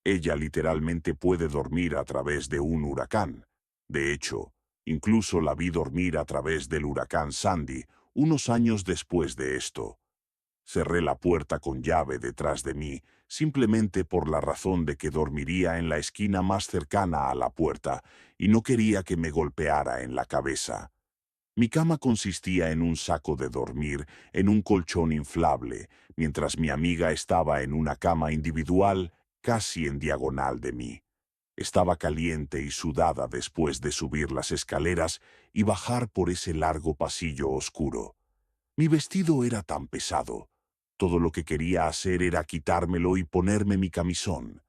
Ella literalmente puede dormir a través de un huracán. De hecho, incluso la vi dormir a través del huracán Sandy unos años después de esto. Cerré la puerta con llave detrás de mí, simplemente por la razón de que dormiría en la esquina más cercana a la puerta y no quería que me golpeara en la cabeza. Mi cama consistía en un saco de dormir en un colchón inflable, mientras mi amiga estaba en una cama individual casi en diagonal de mí. Estaba caliente y sudada después de subir las escaleras y bajar por ese largo pasillo oscuro. Mi vestido era tan pesado. Todo lo que quería hacer era quitármelo y ponerme mi camisón.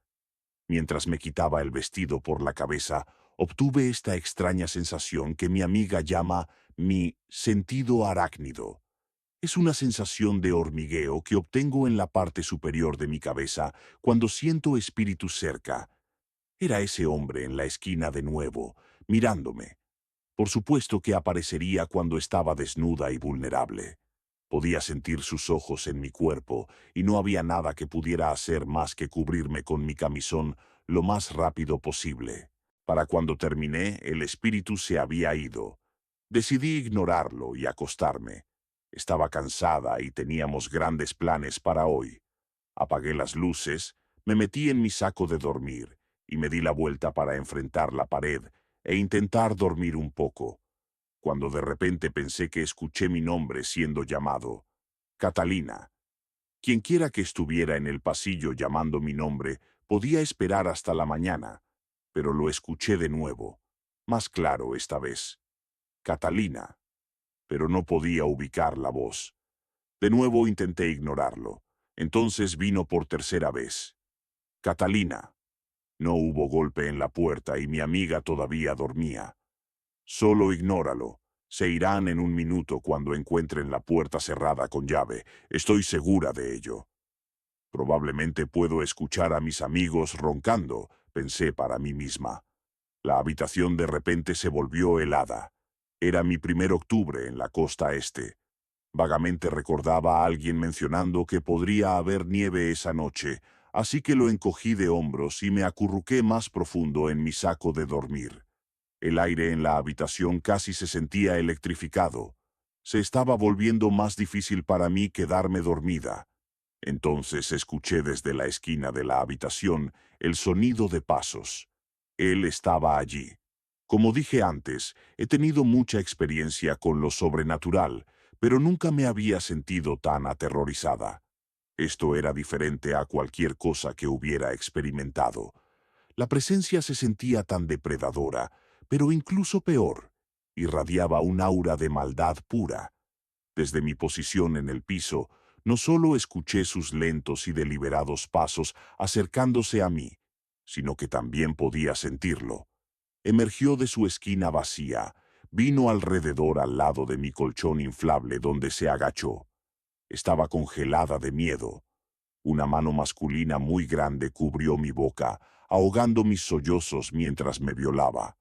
Mientras me quitaba el vestido por la cabeza, obtuve esta extraña sensación que mi amiga llama mi sentido arácnido. Es una sensación de hormigueo que obtengo en la parte superior de mi cabeza cuando siento espíritus cerca. Era ese hombre en la esquina de nuevo, mirándome. Por supuesto que aparecería cuando estaba desnuda y vulnerable. Podía sentir sus ojos en mi cuerpo y no había nada que pudiera hacer más que cubrirme con mi camisón lo más rápido posible. Para cuando terminé, el espíritu se había ido. Decidí ignorarlo y acostarme. Estaba cansada y teníamos grandes planes para hoy. Apagué las luces, me metí en mi saco de dormir y me di la vuelta para enfrentar la pared e intentar dormir un poco. cuando de repente pensé que escuché mi nombre siendo llamado. Catalina. Quienquiera que estuviera en el pasillo llamando mi nombre podía esperar hasta la mañana, pero lo escuché de nuevo, más claro esta vez. Catalina. Pero no podía ubicar la voz. De nuevo intenté ignorarlo. Entonces vino por tercera vez. Catalina. No hubo golpe en la puerta y mi amiga todavía dormía. Solo ignóralo. Se irán en un minuto cuando encuentren la puerta cerrada con llave. Estoy segura de ello. Probablemente puedo escuchar a mis amigos roncando, pensé para mí misma. La habitación de repente se volvió helada. Era mi primer octubre en la costa este. Vagamente recordaba a alguien mencionando que podría haber nieve esa noche, así que lo encogí de hombros y me acurruqué más profundo en mi saco de dormir. El aire en la habitación casi se sentía electrificado. Se estaba volviendo más difícil para mí quedarme dormida. Entonces escuché desde la esquina de la habitación el sonido de pasos. Él estaba allí. Como dije antes, he tenido mucha experiencia con lo sobrenatural, pero nunca me había sentido tan aterrorizada. Esto era diferente a cualquier cosa que hubiera experimentado. La presencia se sentía tan depredadora, pero incluso peor. Irradiaba un aura de maldad pura. Desde mi posición en el piso, no solo escuché sus lentos y deliberados pasos acercándose a mí, sino que también podía sentirlo. Emergió de su esquina vacía, vino alrededor al lado de mi colchón inflable donde se agachó. Estaba congelada de miedo. Una mano masculina muy grande cubrió mi boca, ahogando mis sollozos mientras me violaba.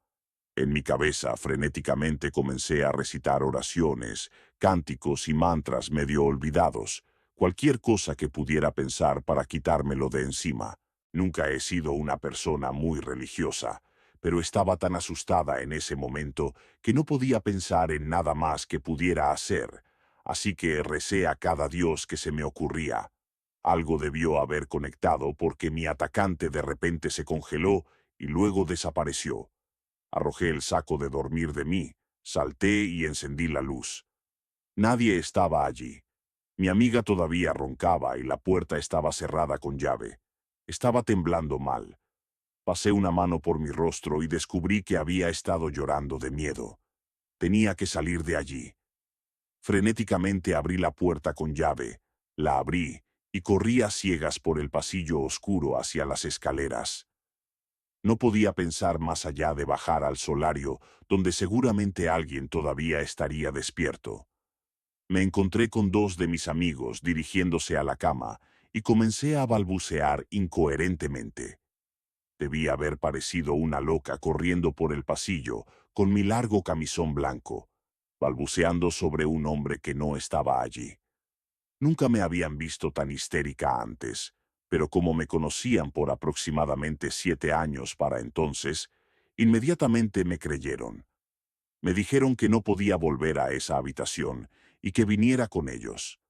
En mi cabeza, frenéticamente comencé a recitar oraciones, cánticos y mantras medio olvidados, cualquier cosa que pudiera pensar para quitármelo de encima. Nunca he sido una persona muy religiosa, pero estaba tan asustada en ese momento que no podía pensar en nada más que pudiera hacer, así que recé a cada dios que se me ocurría. Algo debió haber conectado porque mi atacante de repente se congeló y luego desapareció. Arrojé el saco de dormir de mí, salté y encendí la luz. Nadie estaba allí. Mi amiga todavía roncaba y la puerta estaba cerrada con llave. Estaba temblando mal. Pasé una mano por mi rostro y descubrí que había estado llorando de miedo. Tenía que salir de allí. Frenéticamente abrí la puerta con llave, la abrí y corrí a ciegas por el pasillo oscuro hacia las escaleras. No podía pensar más allá de bajar al solario, donde seguramente alguien todavía estaría despierto. Me encontré con dos de mis amigos dirigiéndose a la cama y comencé a balbucear incoherentemente. Debía haber parecido una loca corriendo por el pasillo con mi largo camisón blanco, balbuceando sobre un hombre que no estaba allí. Nunca me habían visto tan histérica antes, pero como me conocían por aproximadamente 7 años para entonces, inmediatamente me creyeron. Me dijeron que no podía volver a esa habitación y que viniera con ellos.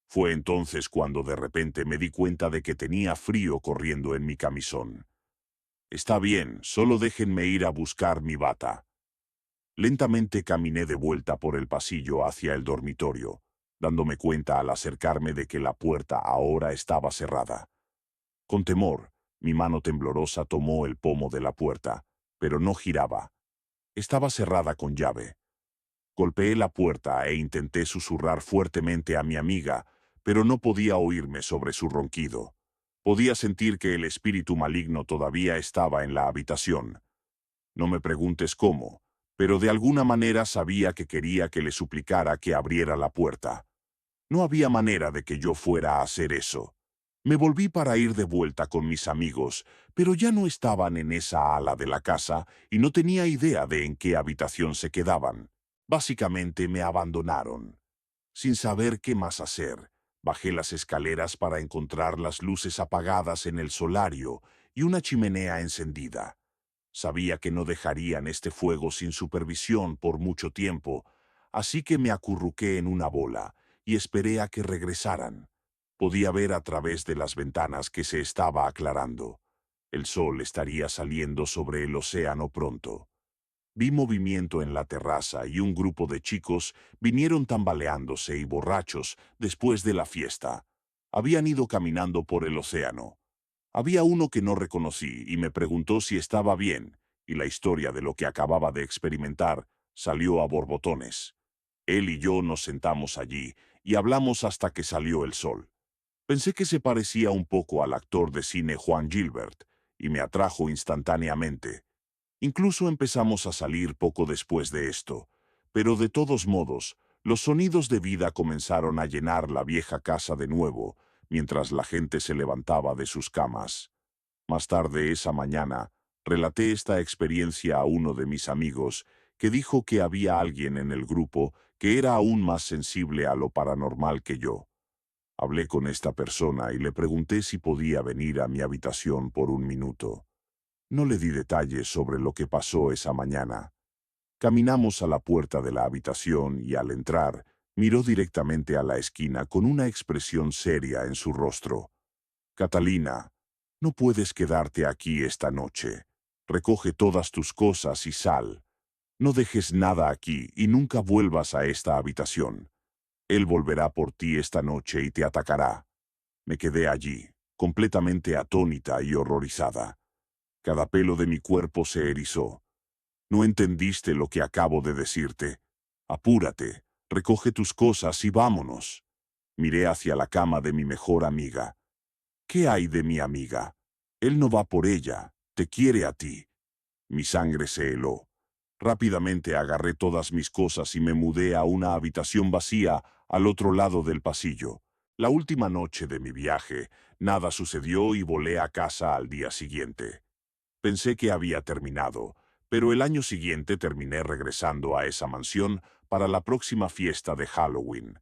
Fue entonces cuando de repente me di cuenta de que tenía frío corriendo en mi camisón. Está bien, solo déjenme ir a buscar mi bata. Lentamente caminé de vuelta por el pasillo hacia el dormitorio, dándome cuenta al acercarme de que la puerta ahora estaba cerrada. Con temor, mi mano temblorosa tomó el pomo de la puerta, pero no giraba. Estaba cerrada con llave. Golpeé la puerta e intenté susurrar fuertemente a mi amiga, pero no podía oírme sobre su ronquido. Podía sentir que el espíritu maligno todavía estaba en la habitación. No me preguntes cómo, pero de alguna manera sabía que quería que le suplicara que abriera la puerta. No había manera de que yo fuera a hacer eso. Me volví para ir de vuelta con mis amigos, pero ya no estaban en esa ala de la casa y no tenía idea de en qué habitación se quedaban. Básicamente me abandonaron. Sin saber qué más hacer, bajé las escaleras para encontrar las luces apagadas en el solario y una chimenea encendida. Sabía que no dejarían este fuego sin supervisión por mucho tiempo, así que me acurruqué en una bola y esperé a que regresaran. Podía ver a través de las ventanas que se estaba aclarando. El sol estaría saliendo sobre el océano pronto. Vi movimiento en la terraza y un grupo de chicos vinieron tambaleándose y borrachos después de la fiesta. Habían ido caminando por el océano. Había uno que no reconocí y me preguntó si estaba bien, y la historia de lo que acababa de experimentar salió a borbotones. Él y yo nos sentamos allí y hablamos hasta que salió el sol. Pensé que se parecía un poco al actor de cine Juan Gilbert, y me atrajo instantáneamente. Incluso empezamos a salir poco después de esto, pero de todos modos, los sonidos de vida comenzaron a llenar la vieja casa de nuevo, mientras la gente se levantaba de sus camas. Más tarde esa mañana, relaté esta experiencia a uno de mis amigos, que dijo que había alguien en el grupo que era aún más sensible a lo paranormal que yo. Hablé con esta persona y le pregunté si podía venir a mi habitación por un minuto. No le di detalles sobre lo que pasó esa mañana. Caminamos a la puerta de la habitación y al entrar, miró directamente a la esquina con una expresión seria en su rostro. Catalina, no puedes quedarte aquí esta noche. Recoge todas tus cosas y sal. No dejes nada aquí y nunca vuelvas a esta habitación. Él volverá por ti esta noche y te atacará. Me quedé allí, completamente atónita y horrorizada. Cada pelo de mi cuerpo se erizó. No entendiste lo que acabo de decirte. Apúrate, recoge tus cosas y vámonos. Miré hacia la cama de mi mejor amiga. ¿Qué hay de mi amiga? Él no va por ella, te quiere a ti. Mi sangre se heló. Rápidamente agarré todas mis cosas y me mudé a una habitación vacía al otro lado del pasillo. La última noche de mi viaje, nada sucedió y volé a casa al día siguiente. Pensé que había terminado, pero el año siguiente terminé regresando a esa mansión para la próxima fiesta de Halloween.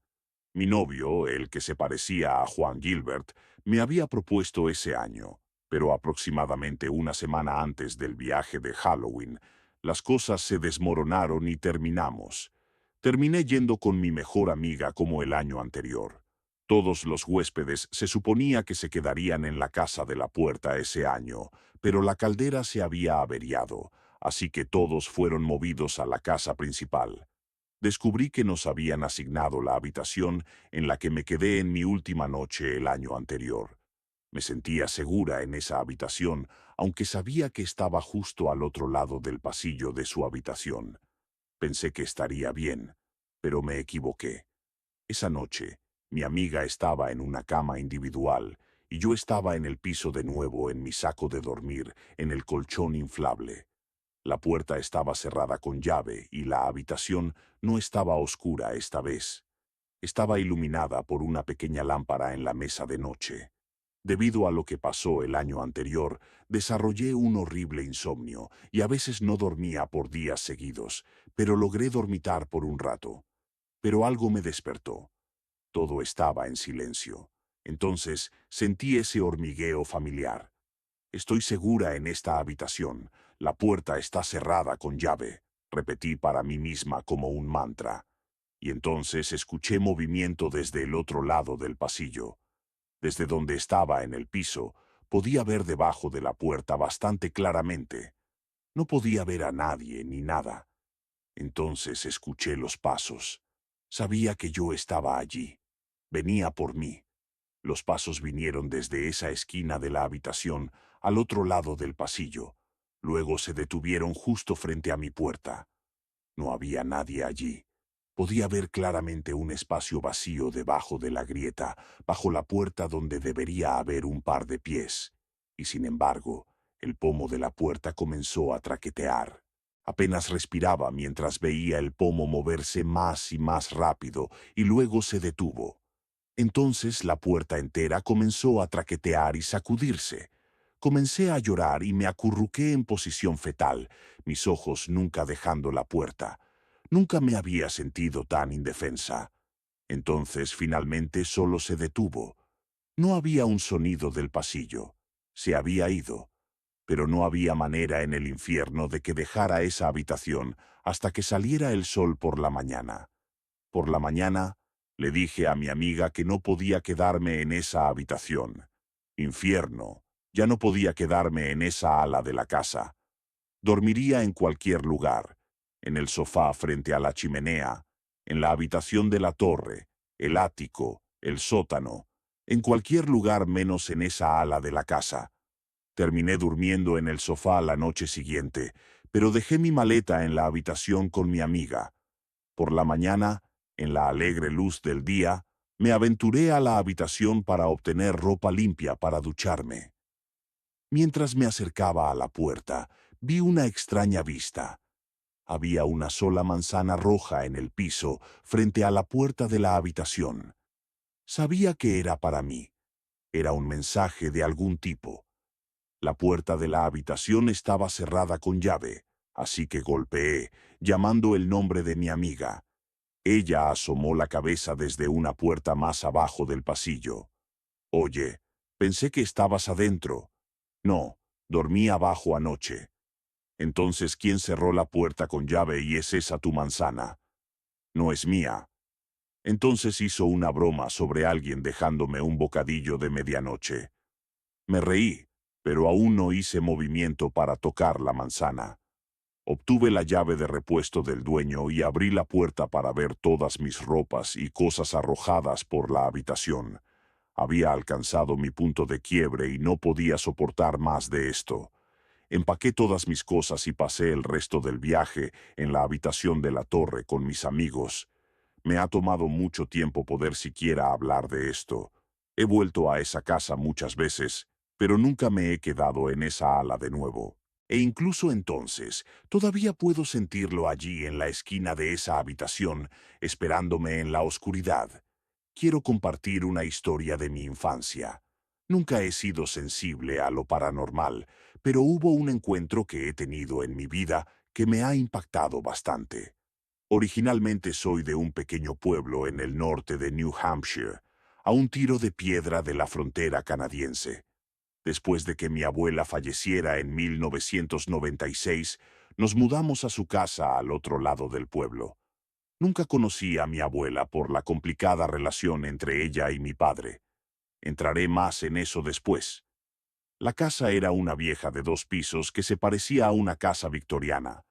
Mi novio, el que se parecía a Juan Gilbert, me había propuesto ese año, pero aproximadamente una semana antes del viaje de Halloween, las cosas se desmoronaron y terminamos. Terminé yendo con mi mejor amiga como el año anterior. Todos los huéspedes se suponía que se quedarían en la casa de la puerta ese año, pero la caldera se había averiado, así que todos fueron movidos a la casa principal. Descubrí que nos habían asignado la habitación en la que me quedé en mi última noche el año anterior. Me sentía segura en esa habitación, aunque sabía que estaba justo al otro lado del pasillo de su habitación. Pensé que estaría bien, pero me equivoqué. Esa noche, mi amiga estaba en una cama individual y yo estaba en el piso de nuevo en mi saco de dormir, en el colchón inflable. La puerta estaba cerrada con llave y la habitación no estaba oscura esta vez. Estaba iluminada por una pequeña lámpara en la mesa de noche. Debido a lo que pasó el año anterior, desarrollé un horrible insomnio y a veces no dormía por días seguidos, pero logré dormitar por un rato. Pero algo me despertó. Todo estaba en silencio. Entonces sentí ese hormigueo familiar. Estoy segura en esta habitación. La puerta está cerrada con llave, repetí para mí misma como un mantra. Y entonces escuché movimiento desde el otro lado del pasillo. Desde donde estaba en el piso, podía ver debajo de la puerta bastante claramente. No podía ver a nadie ni nada. Entonces escuché los pasos. Sabía que yo estaba allí. Venía por mí. Los pasos vinieron desde esa esquina de la habitación al otro lado del pasillo. Luego se detuvieron justo frente a mi puerta. No había nadie allí. Podía ver claramente un espacio vacío debajo de la grieta, bajo la puerta donde debería haber un par de pies. Y sin embargo, el pomo de la puerta comenzó a traquetear. Apenas respiraba mientras veía el pomo moverse más y más rápido, y luego se detuvo. Entonces la puerta entera comenzó a traquetear y sacudirse. Comencé a llorar y me acurruqué en posición fetal, mis ojos nunca dejando la puerta. Nunca me había sentido tan indefensa. Entonces finalmente solo se detuvo. No había un sonido del pasillo. Se había ido. Pero no había manera en el infierno de que dejara esa habitación hasta que saliera el sol por la mañana. Por la mañana, le dije a mi amiga que no podía quedarme en esa habitación. Infierno, ya no podía quedarme en esa ala de la casa. Dormiría en cualquier lugar, en el sofá frente a la chimenea, en la habitación de la torre, el ático, el sótano, en cualquier lugar menos en esa ala de la casa. Terminé durmiendo en el sofá la noche siguiente, pero dejé mi maleta en la habitación con mi amiga. Por la mañana, en la alegre luz del día, me aventuré a la habitación para obtener ropa limpia para ducharme. Mientras me acercaba a la puerta, vi una extraña vista. Había una sola manzana roja en el piso, frente a la puerta de la habitación. Sabía que era para mí. Era un mensaje de algún tipo. La puerta de la habitación estaba cerrada con llave, así que golpeé, llamando el nombre de mi amiga. Ella asomó la cabeza desde una puerta más abajo del pasillo. «Oye, pensé que estabas adentro». «No, dormí abajo anoche». «Entonces, ¿quién cerró la puerta con llave y es esa tu manzana?» «No es mía». Entonces hizo una broma sobre alguien dejándome un bocadillo de medianoche. Me reí, pero aún no hice movimiento para tocar la manzana. Obtuve la llave de repuesto del dueño y abrí la puerta para ver todas mis ropas y cosas arrojadas por la habitación. Había alcanzado mi punto de quiebre y no podía soportar más de esto. Empaqué todas mis cosas y pasé el resto del viaje en la habitación de la torre con mis amigos. Me ha tomado mucho tiempo poder siquiera hablar de esto. He vuelto a esa casa muchas veces, pero nunca me he quedado en esa ala de nuevo. E incluso entonces, todavía puedo sentirlo allí en la esquina de esa habitación, esperándome en la oscuridad. Quiero compartir una historia de mi infancia. Nunca he sido sensible a lo paranormal, pero hubo un encuentro que he tenido en mi vida que me ha impactado bastante. Originalmente soy de un pequeño pueblo en el norte de New Hampshire, a un tiro de piedra de la frontera canadiense. Después de que mi abuela falleciera en 1996, nos mudamos a su casa al otro lado del pueblo. Nunca conocí a mi abuela por la complicada relación entre ella y mi padre. Entraré más en eso después. La casa era una vieja de 2 pisos que se parecía a una casa victoriana.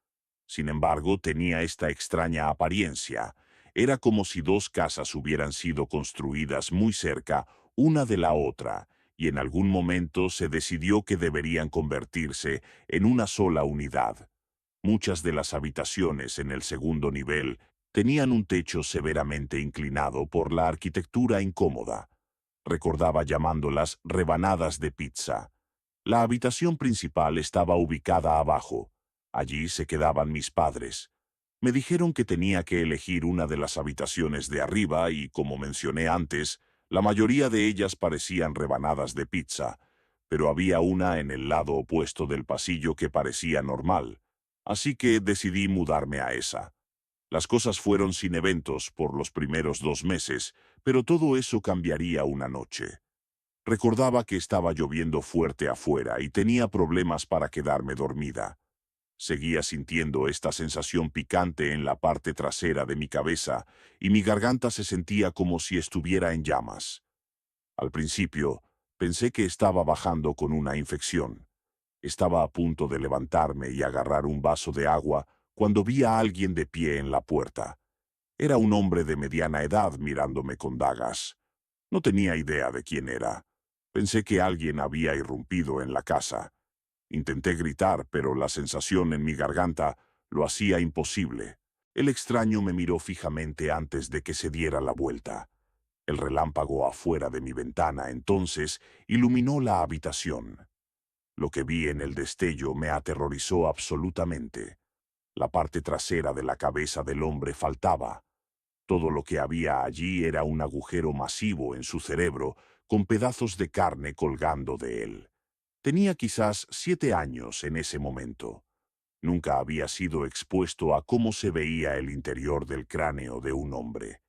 Sin embargo, tenía esta extraña apariencia. Era como si 2 casas hubieran sido construidas muy cerca una de la otra, y en algún momento se decidió que deberían convertirse en una sola unidad. Muchas de las habitaciones en el segundo nivel tenían un techo severamente inclinado por la arquitectura incómoda. Recordaba llamándolas rebanadas de pizza. La habitación principal estaba ubicada abajo. Allí se quedaban mis padres. Me dijeron que tenía que elegir una de las habitaciones de arriba y, como mencioné antes, la mayoría de ellas parecían rebanadas de pizza, pero había una en el lado opuesto del pasillo que parecía normal. Así que decidí mudarme a esa. Las cosas fueron sin eventos por los primeros 2 meses, pero todo eso cambiaría una noche. Recordaba que estaba lloviendo fuerte afuera y tenía problemas para quedarme dormida. Seguía sintiendo esta sensación picante en la parte trasera de mi cabeza y mi garganta se sentía como si estuviera en llamas. Al principio, pensé que estaba bajando con una infección. Estaba a punto de levantarme y agarrar un vaso de agua cuando vi a alguien de pie en la puerta. Era un hombre de mediana edad mirándome con dagas. No tenía idea de quién era. Pensé que alguien había irrumpido en la casa. Intenté gritar, pero la sensación en mi garganta lo hacía imposible. El extraño me miró fijamente antes de que se diera la vuelta. El relámpago afuera de mi ventana entonces iluminó la habitación. Lo que vi en el destello me aterrorizó absolutamente. La parte trasera de la cabeza del hombre faltaba. Todo lo que había allí era un agujero masivo en su cerebro, con pedazos de carne colgando de él. Tenía quizás 7 años en ese momento. Nunca había sido expuesto a cómo se veía el interior del cráneo de un hombre.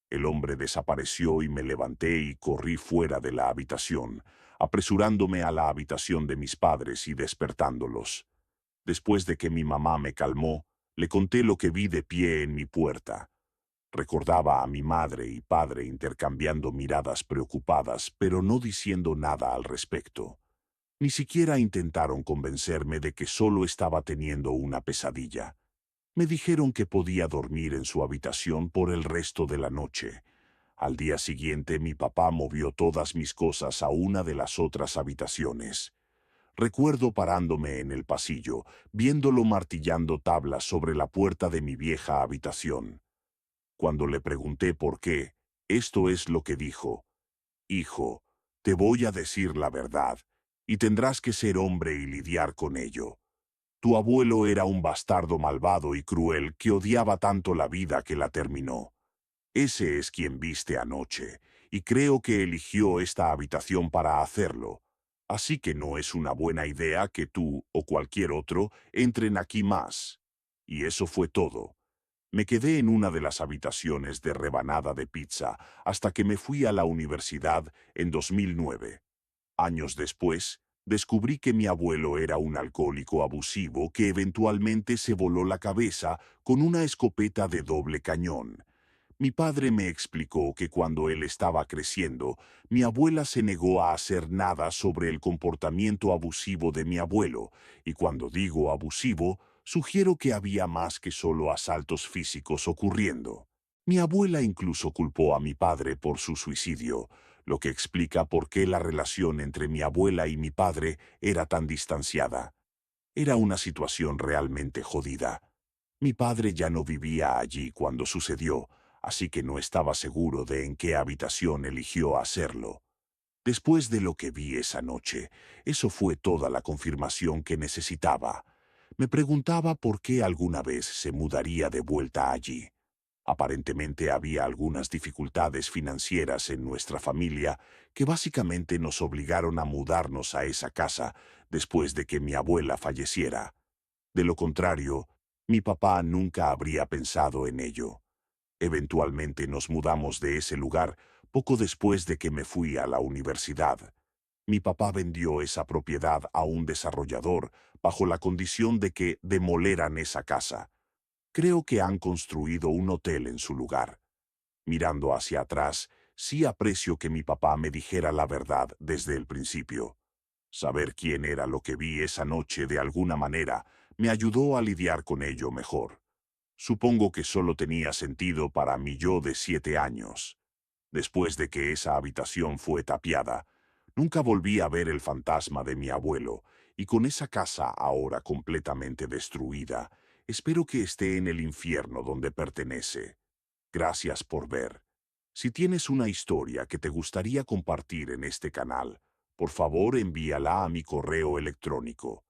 El hombre desapareció y me levanté y corrí fuera de la habitación, apresurándome a la habitación de mis padres y despertándolos. Después de que mi mamá me calmó, le conté lo que vi de pie en mi puerta. Recordaba a mi madre y padre intercambiando miradas preocupadas, pero no diciendo nada al respecto. Ni siquiera intentaron convencerme de que solo estaba teniendo una pesadilla. Me dijeron que podía dormir en su habitación por el resto de la noche. Al día siguiente mi papá movió todas mis cosas a una de las otras habitaciones. Recuerdo parándome en el pasillo, viéndolo martillando tablas sobre la puerta de mi vieja habitación. Cuando le pregunté por qué, esto es lo que dijo: «Hijo, te voy a decir la verdad, y tendrás que ser hombre y lidiar con ello. Tu abuelo era un bastardo malvado y cruel que odiaba tanto la vida que la terminó. Ese es quien viste anoche, y creo que eligió esta habitación para hacerlo. Así que no es una buena idea que tú o cualquier otro entren aquí más». Y eso fue todo. Me quedé en una de las habitaciones de rebanada de pizza hasta que me fui a la universidad en 2009. Años después, descubrí que mi abuelo era un alcohólico abusivo que eventualmente se voló la cabeza con una escopeta de doble cañón. Mi padre me explicó que cuando él estaba creciendo, mi abuela se negó a hacer nada sobre el comportamiento abusivo de mi abuelo, y cuando digo abusivo, sugiero que había más que solo asaltos físicos ocurriendo. Mi abuela incluso culpó a mi padre por su suicidio, lo que explica por qué la relación entre mi abuela y mi padre era tan distanciada. Era una situación realmente jodida. Mi padre ya no vivía allí cuando sucedió, así que no estaba seguro de en qué habitación eligió hacerlo. Después de lo que vi esa noche, eso fue toda la confirmación que necesitaba. Me preguntaba por qué alguna vez se mudaría de vuelta allí. Aparentemente había algunas dificultades financieras en nuestra familia que básicamente nos obligaron a mudarnos a esa casa después de que mi abuela falleciera. De lo contrario, mi papá nunca habría pensado en ello. Eventualmente nos mudamos de ese lugar poco después de que me fui a la universidad. Mi papá vendió esa propiedad a un desarrollador bajo la condición de que demoleran esa casa. Creo que han construido un hotel en su lugar. Mirando hacia atrás, sí aprecio que mi papá me dijera la verdad desde el principio. Saber quién era lo que vi esa noche de alguna manera me ayudó a lidiar con ello mejor. Supongo que solo tenía sentido para mi yo de 7 años. Después de que esa habitación fue tapiada, nunca volví a ver el fantasma de mi abuelo, y con esa casa ahora completamente destruida, espero que esté en el infierno donde pertenece. Gracias por ver. Si tienes una historia que te gustaría compartir en este canal, por favor envíala a mi correo electrónico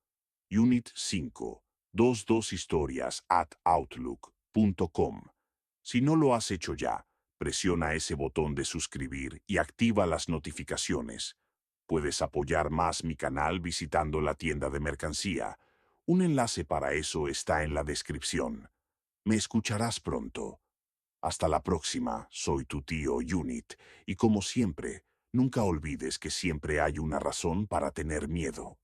unit522historias@outlook.com. Si no lo has hecho ya, presiona ese botón de suscribir y activa las notificaciones. Puedes apoyar más mi canal visitando la tienda de mercancía. Un enlace para eso está en la descripción. Me escucharás pronto. Hasta la próxima, soy tu tío Unit, y como siempre, nunca olvides que siempre hay una razón para tener miedo.